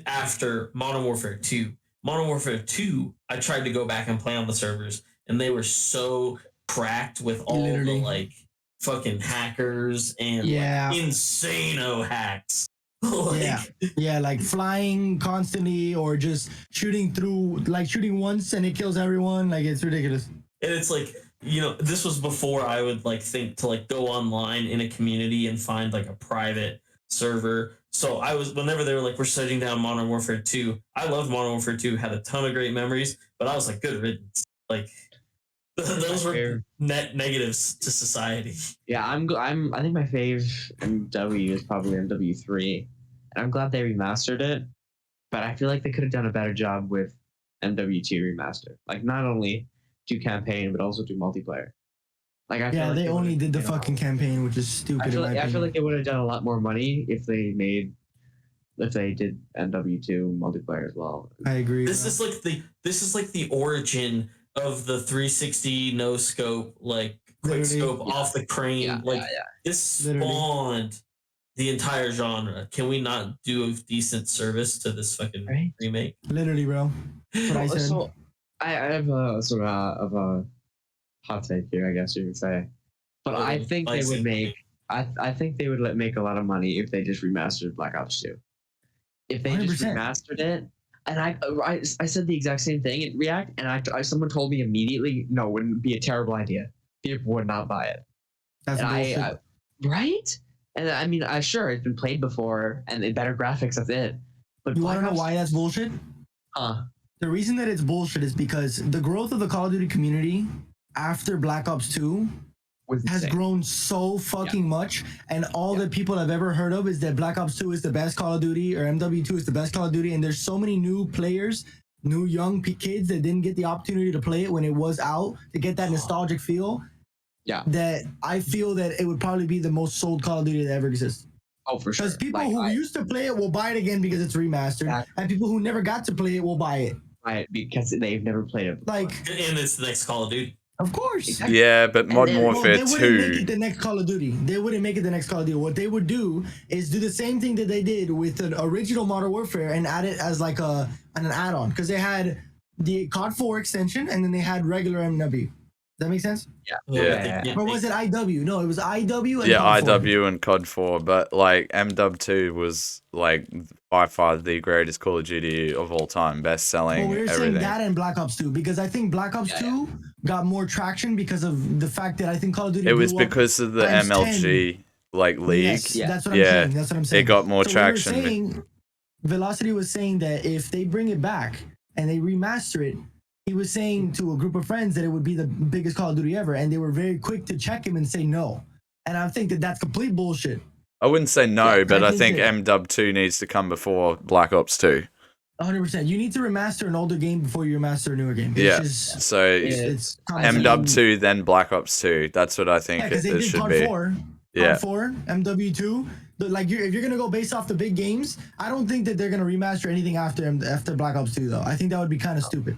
After Modern Warfare 2. Modern Warfare 2, I tried to go back and play on the servers, and they were so cracked with all the like fucking hackers and like, insano hacks. Like flying constantly or just shooting once and it kills everyone. Like, it's ridiculous. And it's like, this was before I would like think to like go online in a community and find like a private server. So whenever they were like, we're shutting down Modern Warfare 2, I loved Modern Warfare 2, had a ton of great memories, but I was like, good riddance. Like, those were net negatives to society. Yeah, I think my fave MW is probably MW3, and I'm glad they remastered it, but I feel like they could have done a better job with MW2 remaster. Like, not only do campaign, but also do multiplayer. Like, they only did the fucking campaign, which is stupid. I feel like they would have done a lot more money if they did MW2 multiplayer as well. I agree. This is like the origin of the 360 no scope, like quick scope off the crane. This spawned the entire genre. Can we not do a decent service to this fucking remake? Literally, bro. That's what I said. So I have a sort of a hot take here, I guess you could say. But I think they would make. I think they would make a lot of money if they just remastered Black Ops 2. If they 100%. Just remastered it, and I said the exact same thing in React, and someone told me immediately, no, it wouldn't be a terrible idea. People would not buy it. That's bullshit. Right? And I mean, sure, it's been played before, and better graphics. That's it. But you want to know why that's bullshit? The reason that it's bullshit is because the growth of the Call of Duty community after Black Ops 2 has grown so fucking much, and all that people have ever heard of is that Black Ops 2 is the best Call of Duty, or MW2 is the best Call of Duty, and there's so many new players, new young kids that didn't get the opportunity to play it when it was out, to get that nostalgic feel. Yeah. That I feel that it would probably be the most sold Call of Duty that ever exists. Oh, for sure. Because people who used to play it will buy it again because it's remastered, and people who never got to play it will buy it. Right, because they've never played it before. And it's the next Call of Duty. Of course. Yeah, but Modern Warfare 2. They wouldn't make it the next Call of Duty. They wouldn't make it the next Call of Duty. What they would do is do the same thing that they did with an original Modern Warfare and add it as like an add-on. Because they had the COD 4 extension and then they had regular MW. Does that make sense? Yeah. Or was it IW? No, it was IW and COD 4. COD 4. IW and COD 4, but like MW2 was like by far the greatest Call of Duty of all time, best selling. Well, we were saying that and Black Ops 2 because I think Black Ops 2 got more traction because of the fact that I think Call of Duty. It was because of the MLG 10. Like league. Yes, that's what I'm saying. That's what I'm saying. It got more traction. Velocity was saying that if they bring it back and they remaster it, he was saying to a group of friends that it would be the biggest Call of Duty ever, and they were very quick to check him and say no. And I think that that's complete bullshit. I wouldn't say no, but I think MW2 needs to come before Black Ops 2. 100%. You need to remaster an older game before you remaster a newer game. It's MW2 then Black Ops 2. That's what I think it should be. COD 4, MW2. Like if you're gonna go based off the big games, I don't think that they're gonna remaster anything after Black Ops 2 though. I think that would be kind of stupid.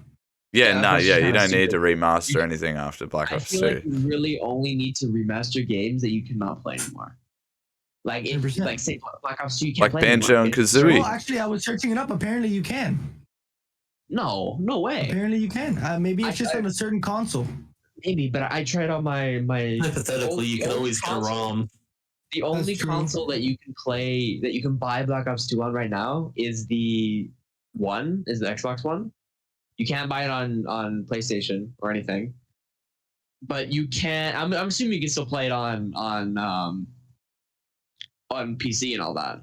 You don't need to remaster anything after Black Ops 2. Like you really only need to remaster games that you cannot play anymore. Like if like say Black Ops 2, you can't play Banjo and Kazooie. Well, actually, I was searching it up. Apparently, you can. No way. Apparently, you can. Maybe it's just on a certain console. Maybe, but I tried on my. Hypothetically, you can always get a ROM. The only console that you can play, that you can buy Black Ops 2 on right now is the Xbox One. You can't buy it on PlayStation or anything. But you can. I'm assuming you can still play it on PC and all that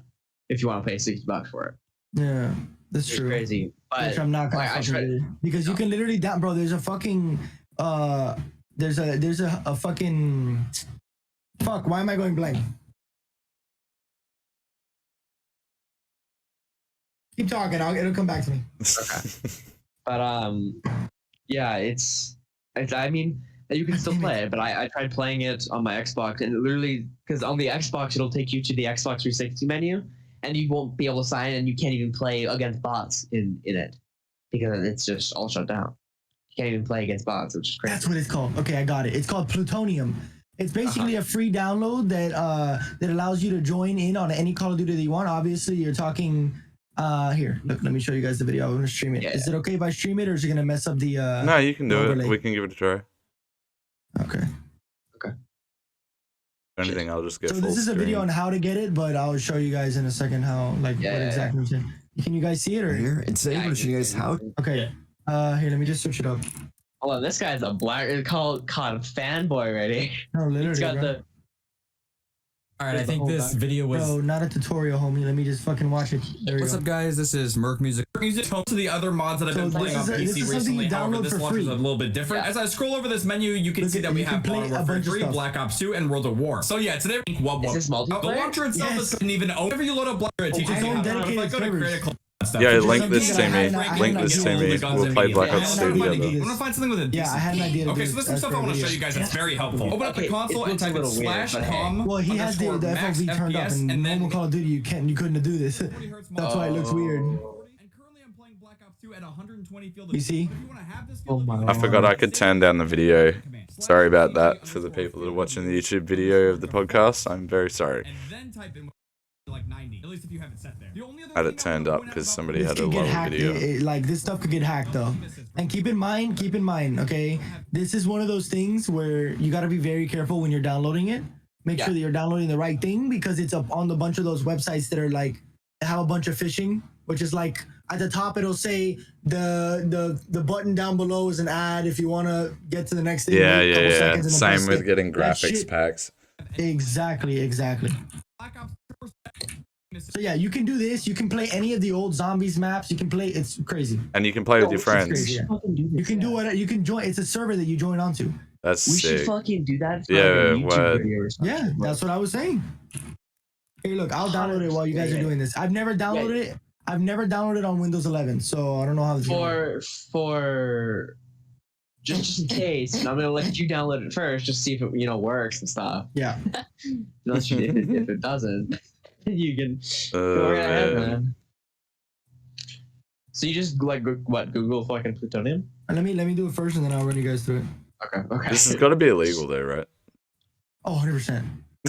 if you want to pay $60 for it. Yeah, that's true. Crazy, but which I'm not gonna because you can literally bro. There's a fucking there's a fucking fuck. Why am I going blank? Keep talking. It'll come back to me. Okay. But yeah, it's I mean. You can still play it, but I tried playing it on my Xbox, and literally, because on the Xbox, it'll take you to the Xbox 360 menu, and you won't be able to sign in, and you can't even play against bots in it, because it's just all shut down. You can't even play against bots, which is crazy. That's what it's called. Okay, I got it. It's called Plutonium. It's basically a free download that allows you to join in on any Call of Duty that you want. Obviously, you're talking... here, look, let me show you guys the video. I'm going to stream it. Is it okay if I stream it, or is it going to mess up the... No, you can do it. We can give it a try. Okay. If anything, I'll just get. So this is a video on how to get it, but I'll show you guys in a second how, what exactly I'm saying. Can you guys see it or here? And today I'm going to show you guys how. Okay. Here, let me just switch it up. Hold on, this guy's a called fanboy already. No, literally. He's got the. All right, I think this video was... Bro, not a tutorial, homie. Let me just fucking watch it. What's up, guys? This is Merc Music. To the other mods that I've been playing on PC recently. However, this launch is a little bit different. As I scroll over this menu, you can see that we have Modern Warfare 3, Black Ops 2, and World of War. So yeah, today we're going Is this multiplayer? The launcher itself isn't even open. Whenever you load up Black, it teaches you how to go to create a Yeah, link this to me. Link this to me. We'll play Black Ops 2 together. I'm gonna find something with a I had an idea. Okay, so there's some stuff I want to show you guys that's very helpful. Open up the console and type in /com. Well, he has the FOV turned up, and normal Call of Duty you couldn't do this. That's why it looks weird. You see? I forgot I could turn down the video. Sorry about that for the people that are watching the YouTube video of the podcast. I'm very sorry. Like 90, at least if you have it set there. I had it turned up because somebody had a lower video. Like this stuff could get hacked though, And keep in mind, okay, this is one of those things where you got to be very careful when you're downloading it. Make sure that you're downloading the right thing because it's up on a bunch of those websites that are like have a bunch of phishing, which is like at the top it'll say the button down below is an ad if you want to get to the next thing. Yeah. Same with getting graphics packs. Exactly. So yeah, you can do this. You can play any of the old zombies maps. You can play. It's crazy. And you can play with your friends. Crazy, yeah. You can do what you can join. It's a server that you join onto. That's we sick. should fucking do that. For yeah, like a YouTube video or something. Yeah, that's what I was saying. Hey, look, I'll download it while you guys are doing this. I've never downloaded it. I've never downloaded on Windows 11, so I don't know how this for just in case. And I'm gonna let you download it first, just see if it works and stuff. Yeah. Unless if it doesn't, you can go right ahead, man. So you just like Google fucking plutonium? Let me do it first, and then I'll run you guys through it. Okay. This has got to be illegal, though, right? Oh, 100%.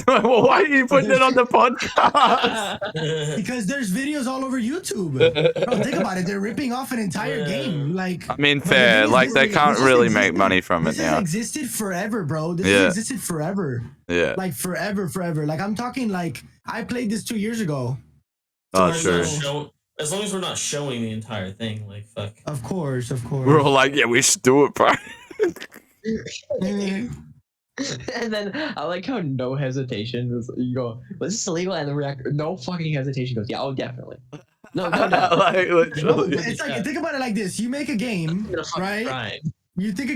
Well, why are you putting it on the podcast? Because there's videos all over YouTube. Bro, think about it. They're ripping off an entire game. Like, I mean, fair. Like, they can't really make money from it now. This has existed forever, bro. This has existed forever. Yeah. Like, forever. Like, I'm talking like, I played this 2 years ago. Oh, sure. As long as we're not showing the entire thing, like, fuck. Of course. We're all like, yeah, we should do it, bro. And then I like how no hesitation. You go, was this illegal? And the Reactor, no fucking hesitation goes, yeah, oh, definitely. No. Like, literally. It's like, think about it like this. You make a game, right? You make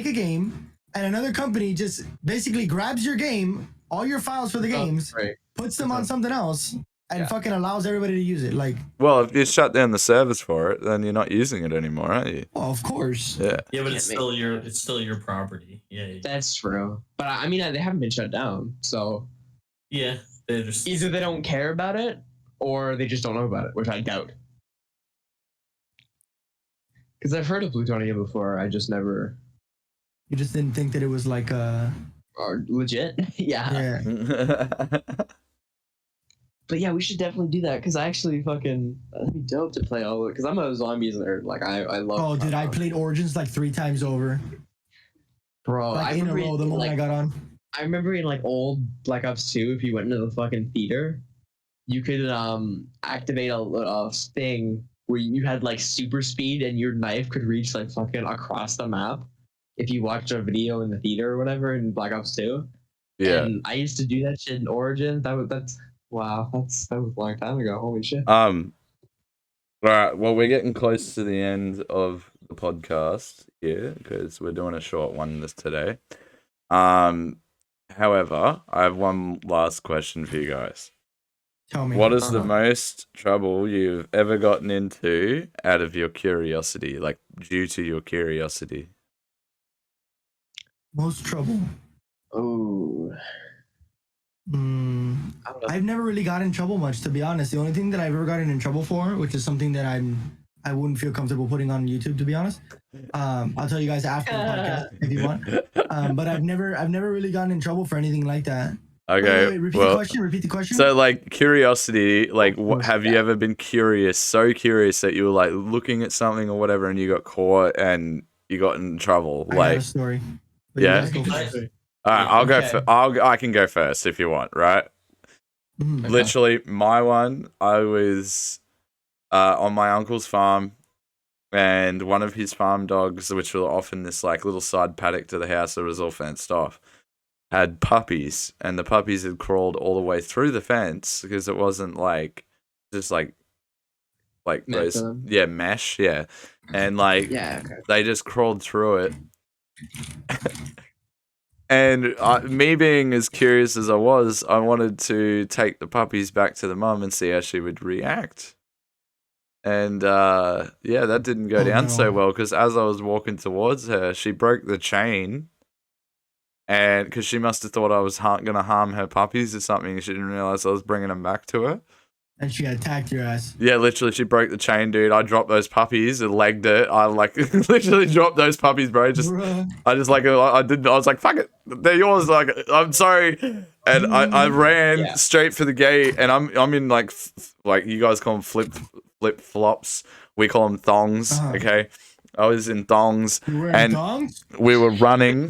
a game, and another company just basically grabs your game, all your files for the games, puts them on something else, and fucking allows everybody to use it. Like, well, if you shut down the servers for it, then you're not using it anymore, aren't you? Well, of course. Yeah. Yeah, but it's still your property. Yeah. That's true. But I mean, they haven't been shut down, so yeah, they just either they don't care about it or they just don't know about it, which I doubt. Because I've heard of plutonium before, I just never. You just didn't think that it was like legit. Yeah. But yeah, we should definitely do that because I actually fucking that'd be dope to play all of it because I'm a zombies nerd. Like I love. Oh, dude, I played Origins like 3 times over. Bro, like in a row the moment I got on. I remember in like old Black Ops 2, if you went into the fucking theater, you could activate a thing where you had like super speed and your knife could reach like fucking across the map if you watched a video in the theater or whatever in Black Ops 2. Yeah. And I used to do that shit in Origins. That's. Wow, that was a long time ago. Holy shit. All right. Well, we're getting close to the end of the podcast here because we're doing a short one today. However, I have one last question for you guys. Tell me. What is the most trouble you've ever gotten into out of your curiosity, like due to your curiosity? Most trouble. Oh. I've never really gotten in trouble much, to be honest. The only thing that I've ever gotten in trouble for, which is something that I wouldn't feel comfortable putting on YouTube, to be honest. I'll tell you guys after the podcast if you want. But I've never really gotten in trouble for anything like that. Okay. Wait, repeat the question. So, like, curiosity, like, have you ever been so curious that you were like looking at something or whatever, and you got caught and you got in trouble? I got a story. Yeah. All right, I can go first if you want, right? Mm-hmm. Literally, my one, I was on my uncle's farm, and one of his farm dogs, which were off in this like little side paddock to the house that was all fenced off, had puppies, and the puppies had crawled all the way through the fence because it wasn't like just like those, mesh, and like they just crawled through it. And me being as curious as I was, I wanted to take the puppies back to the mum and see how she would react. And that didn't go down so well because as I was walking towards her, she broke the chain. And because she must have thought I was going to harm her puppies or something, she didn't realize I was bringing them back to her. And she attacked your ass. Yeah, literally, she broke the chain, dude. I dropped those puppies and legged it. I like literally dropped those puppies, bro. I was like, fuck it, they're yours. Like, I'm sorry, and I ran straight for the gate, and I'm in like you guys call them flip flops. We call them thongs, okay? I was in thongs, You wearing and thongs? we were running.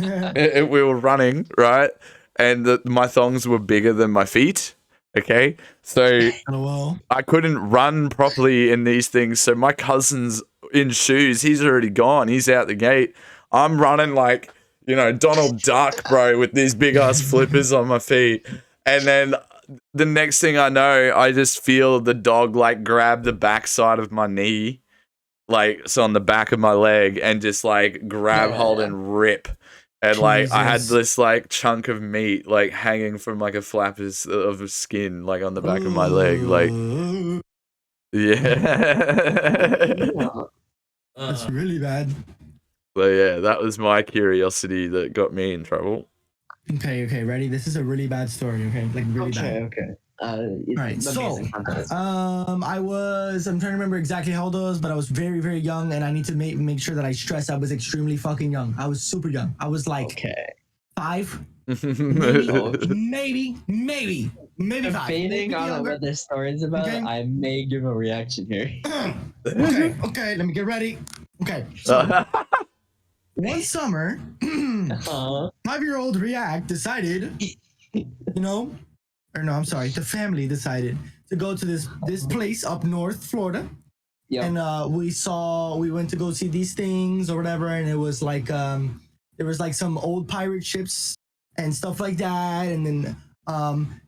We were running, right? And my thongs were bigger than my feet. Okay, so LOL. I couldn't run properly in these things. So my cousin's in shoes. He's already gone. He's out the gate. I'm running like, Donald Duck, bro, with these big ass flippers on my feet. And then the next thing I know, I just feel the dog like grab the backside of my knee, like so on the back of my leg, and just like grab hold and rip. And like I had this like chunk of meat like hanging from like a flap of skin like on the back of my leg. Like That's really bad. So yeah, that was my curiosity that got me in trouble. Okay, ready? This is a really bad story, okay? Like really bad. Okay. Alright, so I'm trying to remember exactly how old I was, but I was very, very young, and I need to make sure that I stress I was extremely fucking young. I was super young. I was like 5, maybe 5. Debating on what this story is about, okay. I may give a reaction here. Okay, let me get ready. Okay, so one summer, 5-year-old React decided, the family decided to go to this place up north, Florida. Yep. And we went to go see these things or whatever, and it was like there was like some old pirate ships and stuff like that. And then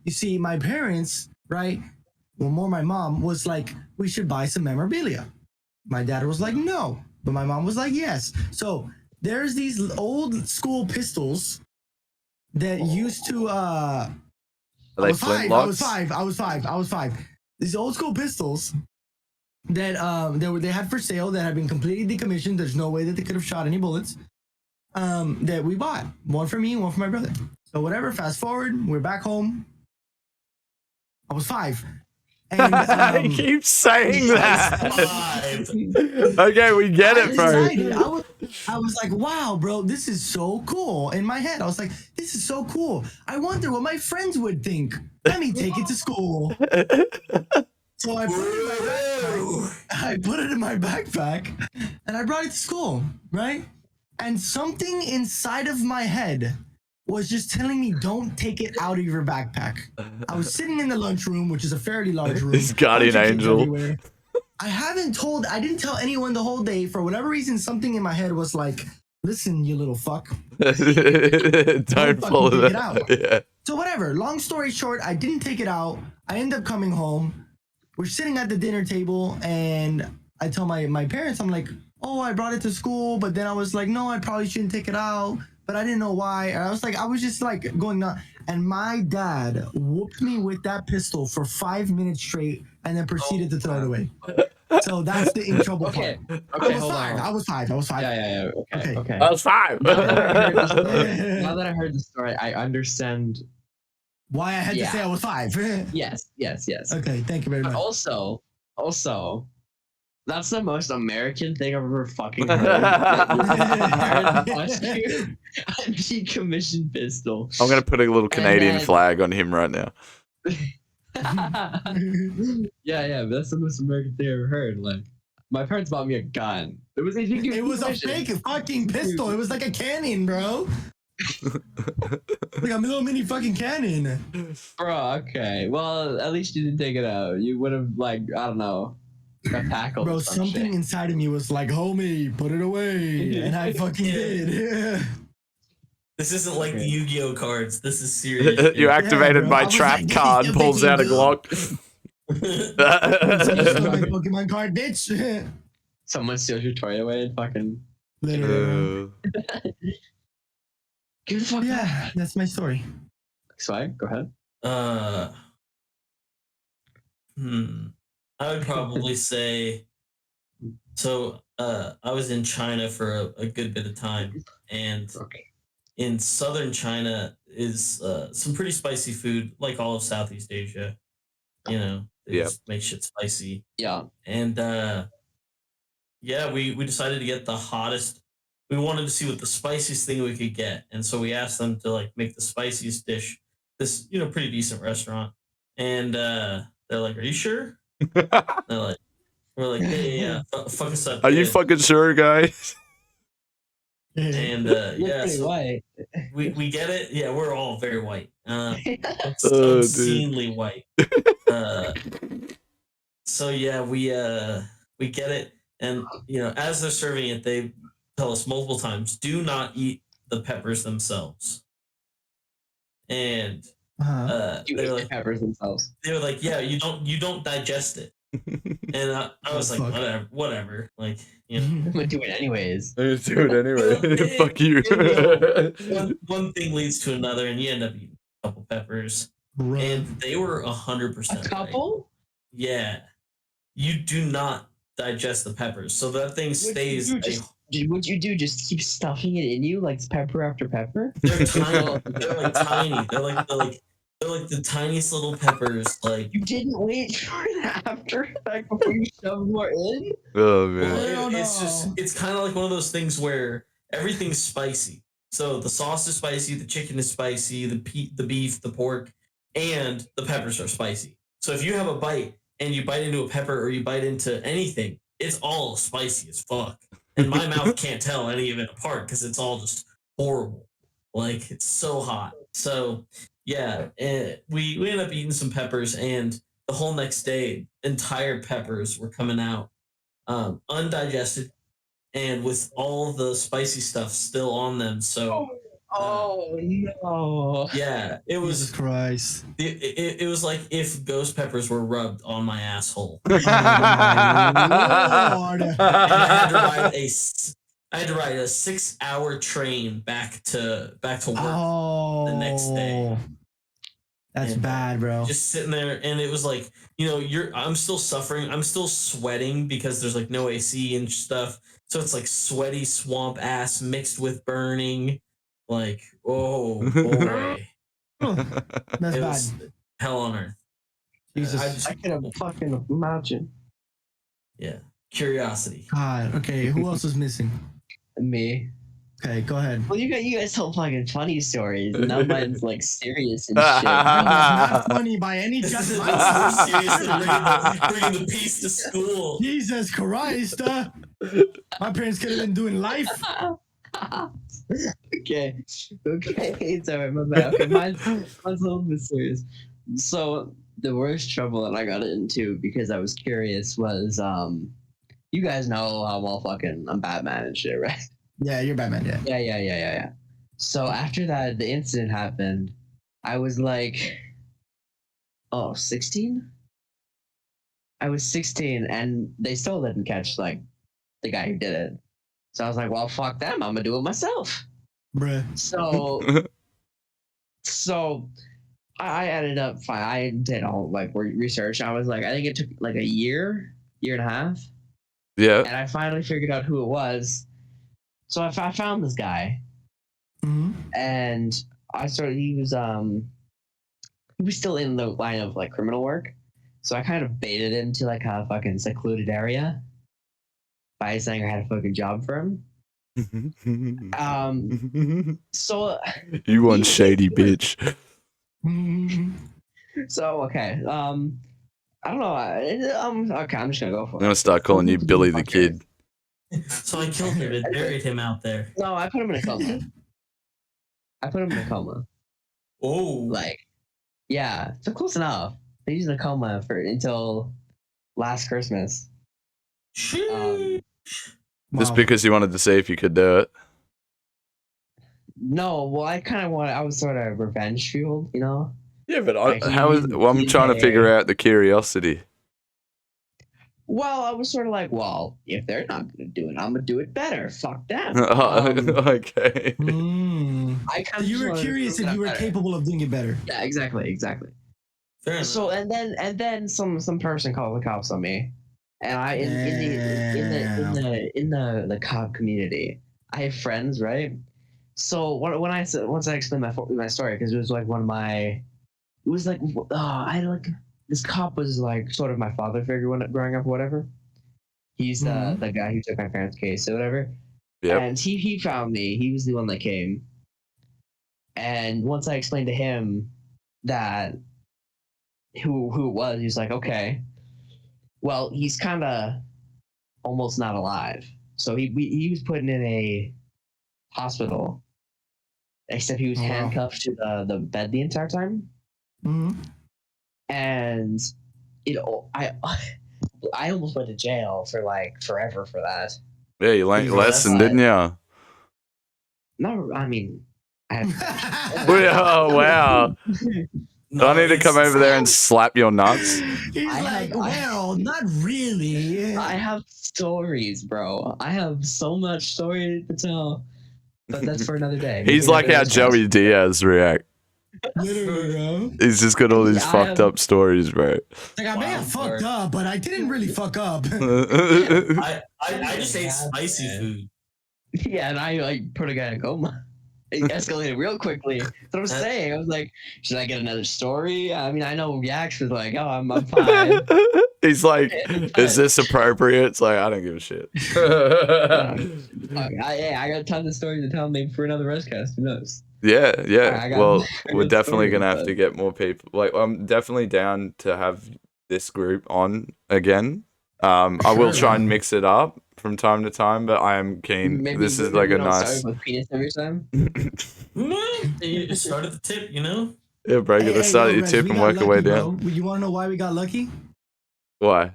you see my parents, right? Well, more my mom was like, we should buy some memorabilia. My dad was like, no, but my mom was like, yes. So there's these old school pistols that used to I was five. These old school pistols that they had for sale that had been completely decommissioned. There's no way that they could have shot any bullets. That we bought. One for me, one for my brother. So whatever, fast forward, we're back home. I was 5. And, I keep saying that. Okay, we get it, bro. I was like, wow, bro, this is so cool. In my head, I was like, this is so cool. I wonder what my friends would think. Let me take it to school. So I put it in my backpack and I brought it to school, right? And something inside of my head was just telling me, don't take it out of your backpack. I was sitting in the lunchroom, which is a fairly large room. This guardian angel. I didn't tell anyone the whole day. For whatever reason, something in my head was like, listen, you little fuck. Don't follow that. Take it out. Yeah. So whatever, long story short, I didn't take it out. I end up coming home. We're sitting at the dinner table and I tell my parents, I'm like, oh, I brought it to school, but then I was like, no, I probably shouldn't take it out. But I didn't know why. And I was just like going nuts. And my dad whooped me with that pistol for 5 minutes straight and then proceeded to throw it away. So that's the in trouble part. Okay, I was five. Yeah. Okay. I was 5. Now that I heard the story, I understand why I had to say I was 5. Yes. Okay, thank you very much. Also, that's the most American thing I've ever fucking heard. A decommissioned pistol. I'm gonna put a little Canadian flag on him right now. Yeah, but that's the most American thing I've ever heard. Like, my parents bought me a gun. It was a fake fucking pistol. It was like a cannon, bro. Like a little mini fucking cannon. Bro, okay. Well, at least you didn't take it out. You would have, like, I don't know, got tackled. Bro, something inside of me was like, homie, put it away. And I fucking did. This isn't like the Yu-Gi-Oh cards. This is serious. You activated my trap card, pulls out a Glock. My Pokemon card, bitch. Someone steals your toy away and fucking... Literally. Give the fuck back. That's my story. Swag, go ahead. I would probably say... So, I was in China for a good bit of time, and... In southern China is some pretty spicy food, like all of Southeast Asia. You know, they just make shit spicy. Yeah. And we decided to get the hottest. We wanted to see what the spiciest thing we could get, and so we asked them to like make the spiciest dish. This pretty decent restaurant, and they're like, "Are you sure?" They're like, We're like, yeah, fuck us up. Are you fucking sure, guys? And pretty white. we get it. Yeah, we're all very white. Dude. Obscenely white. So yeah, we get it, and as they're serving it, they tell us multiple times, do not eat the peppers themselves. And they're like peppers themselves. They were like, yeah, you don't digest it. And I was like, whatever. Like, I'm gonna do it anyways. I'm gonna do it anyway. Fuck you. One thing leads to another, and you end up eating a couple peppers. And they were 100%. A couple? Right. Yeah. You do not digest the peppers, so that thing stays. What you do? Just keep stuffing it in you like pepper after pepper? They're tiny. They're like tiny. They're like the tiniest little peppers. Like, you didn't wait for it after, like before you shoved more in. Oh man! Well, it's kind of like one of those things where everything's spicy. So the sauce is spicy, the chicken is spicy, the beef, the pork, and the peppers are spicy. So if you have a bite and you bite into a pepper or you bite into anything, it's all spicy as fuck. And my mouth can't tell any of it apart because it's all just horrible. Like, it's so hot. So yeah, we ended up eating some peppers, and the whole next day, entire peppers were coming out undigested and with all the spicy stuff still on them. So oh no! Yeah, it was Jesus Christ. It was like if ghost peppers were rubbed on my asshole. Oh my Lord. And I had to ride a 6-hour train back to work the next day. That's bad, bro. Just sitting there, and it was like, I'm still suffering. I'm still sweating because there's like no AC and stuff. So it's like sweaty swamp ass mixed with burning. Like, oh boy. That's It bad. was hell on earth. Jesus. I can fucking imagine. Yeah. Curiosity. God. Okay, who else is missing? Me. Okay, go ahead. Well, you guys tell fucking funny stories. Now mine's like serious and shit. It's not funny by any This is chance. more serious than bringing the piece to school. Jesus Christ. My parents could have been doing life. Okay, it's alright, my bad. Okay, mine's a little bit serious. So the worst trouble that I got into because I was curious was you guys know how well fucking I'm Batman and shit, right? Yeah, you're Batman, yeah. Yeah. So after that, the incident happened, I was like, 16? I was 16, and they still didn't catch, like, the guy who did it. So I was like, well, fuck them. I'm gonna do it myself. Bruh. So I ended up fine. I did all, like, research. I was like, I think it took, like, a year and a half. Yeah. And I finally figured out who it was. So I found this guy, and he was still in the line of like criminal work, so I kind of baited into like a fucking secluded area by saying I had a fucking job for him. So you one shady bitch. So okay, I don't know. Okay, I'm just gonna go for it. I'm gonna start calling you Billy the Kid. So I killed him and buried him out there. No, I put him in a coma. Oh, Like, yeah, so close enough. He's in a coma until last Christmas. Just because you wanted to see if you could do it. No, well, I was sort of revenge fueled, you know? Yeah, but Like, I'm trying to figure out the curiosity. Well, I was sort of like, well, if they're not going to do it, I'm going to do it better. Fuck them. Okay. I kind of You were curious if you were capable of doing it better. Yeah, exactly. fair enough. So and then some person called the cops on me, and I in the cop community, I have friends, right? So once I explained my story, because it was like this cop was like sort of my father figure when growing up or whatever. He's the guy who took my parents' case or whatever. Yep. And he found me. He was the one that came. And once I explained to him that who it was, he was like, okay. Well, he's kind of almost not alive. So he was put in a hospital, except he was handcuffed to the bed the entire time. Mm-hmm. And I almost went to jail for like forever for that. Yeah, you learned your lesson, didn't you? No, I mean, I have. Oh wow! No, Do I need to come over there and slap your nuts? He's well, not really. I have stories, bro. I have so much story to tell, but that's for another day. He's like how Joey Diaz react. Literally, bro. He's just got all these fucked up stories, bro. Like, I may have fucked up, but I didn't really fuck up. I just ate spicy food. Yeah, and I like put a guy in a coma. It escalated real quickly. That's what I'm saying. I was like, should I get another story? I mean, I know Reactor was like, oh, I'm fine. He's like, is this appropriate? It's like, I don't give a shit. I got tons of stories to tell, maybe for another Rez-Cast. Who knows? Yeah. Well, we're definitely gonna have to get more people. Like, I'm definitely down to have this group on again. I will try and mix it up from time to time, but I am keen. Maybe this is like a nice. With penis every time. You start at the tip, you know. Yeah, bro. You gotta start at your tip and work your way down. You want to know why we got lucky? Why?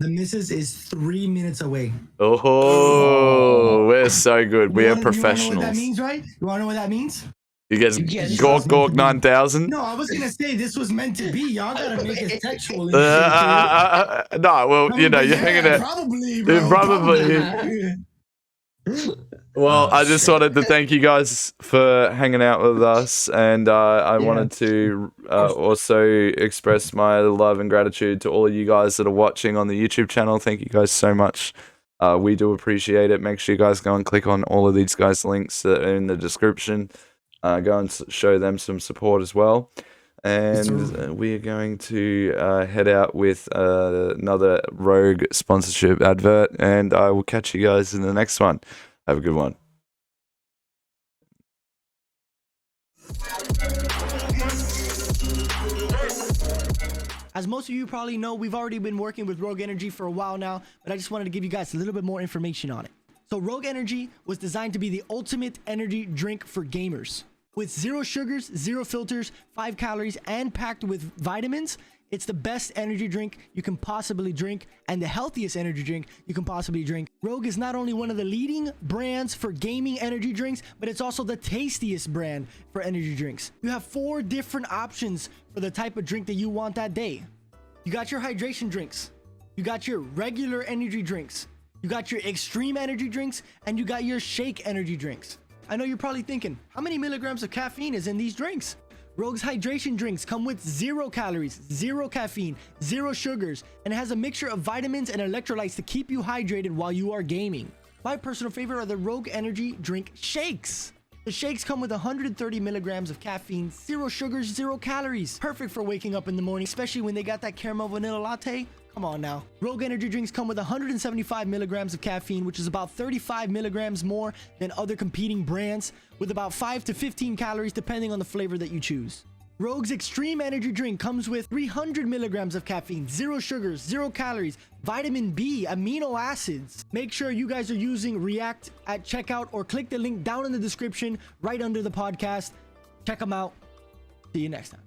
The missus is 3 minutes away. Oh, we're so good. We are professionals. You want to know what that means, right? You want to know what that means? You guys, Gork 9000. No, I was gonna say this was meant to be. Y'all gotta make it sexual. No, well, you know, you're hanging out. Probably, bro. Probably. Well, I just wanted to thank you guys for hanging out with us, and I wanted to also express my love and gratitude to all of you guys that are watching on the YouTube channel. Thank you guys so much. We do appreciate it. Make sure you guys go and click on all of these guys' links that are in the description. Go and show them some support as well. And we are going to head out with another Rogue sponsorship advert, and I will catch you guys in the next one. Have a good one. As most of you probably know, we've already been working with Rogue Energy for a while now, but I just wanted to give you guys a little bit more information on it. So Rogue Energy was designed to be the ultimate energy drink for gamers. With 0 sugars, 0 filters, 5 calories, and packed with vitamins, it's the best energy drink you can possibly drink and the healthiest energy drink you can possibly drink. Rogue is not only one of the leading brands for gaming energy drinks, but it's also the tastiest brand for energy drinks. You have 4 different options for the type of drink that you want that day. You got your hydration drinks, you got your regular energy drinks, you got your extreme energy drinks, and you got your shake energy drinks. I know you're probably thinking, how many milligrams of caffeine is in these drinks? Rogue's hydration drinks come with 0 calories, 0 caffeine, 0 sugars, and it has a mixture of vitamins and electrolytes to keep you hydrated while you are gaming. My personal favorite are the Rogue Energy Drink Shakes. The shakes come with 130 milligrams of caffeine, 0 sugars, 0 calories. Perfect for waking up in the morning, especially when they got that caramel vanilla latte. Come on now. Rogue energy drinks come with 175 milligrams of caffeine, which is about 35 milligrams more than other competing brands, with about 5 to 15 calories depending on the flavor that you choose. Rogue's Extreme Energy Drink comes with 300 milligrams of caffeine, 0 sugars, 0 calories, vitamin B, amino acids. Make sure you guys are using React at checkout or click the link down in the description right under the podcast. Check them out. See you next time.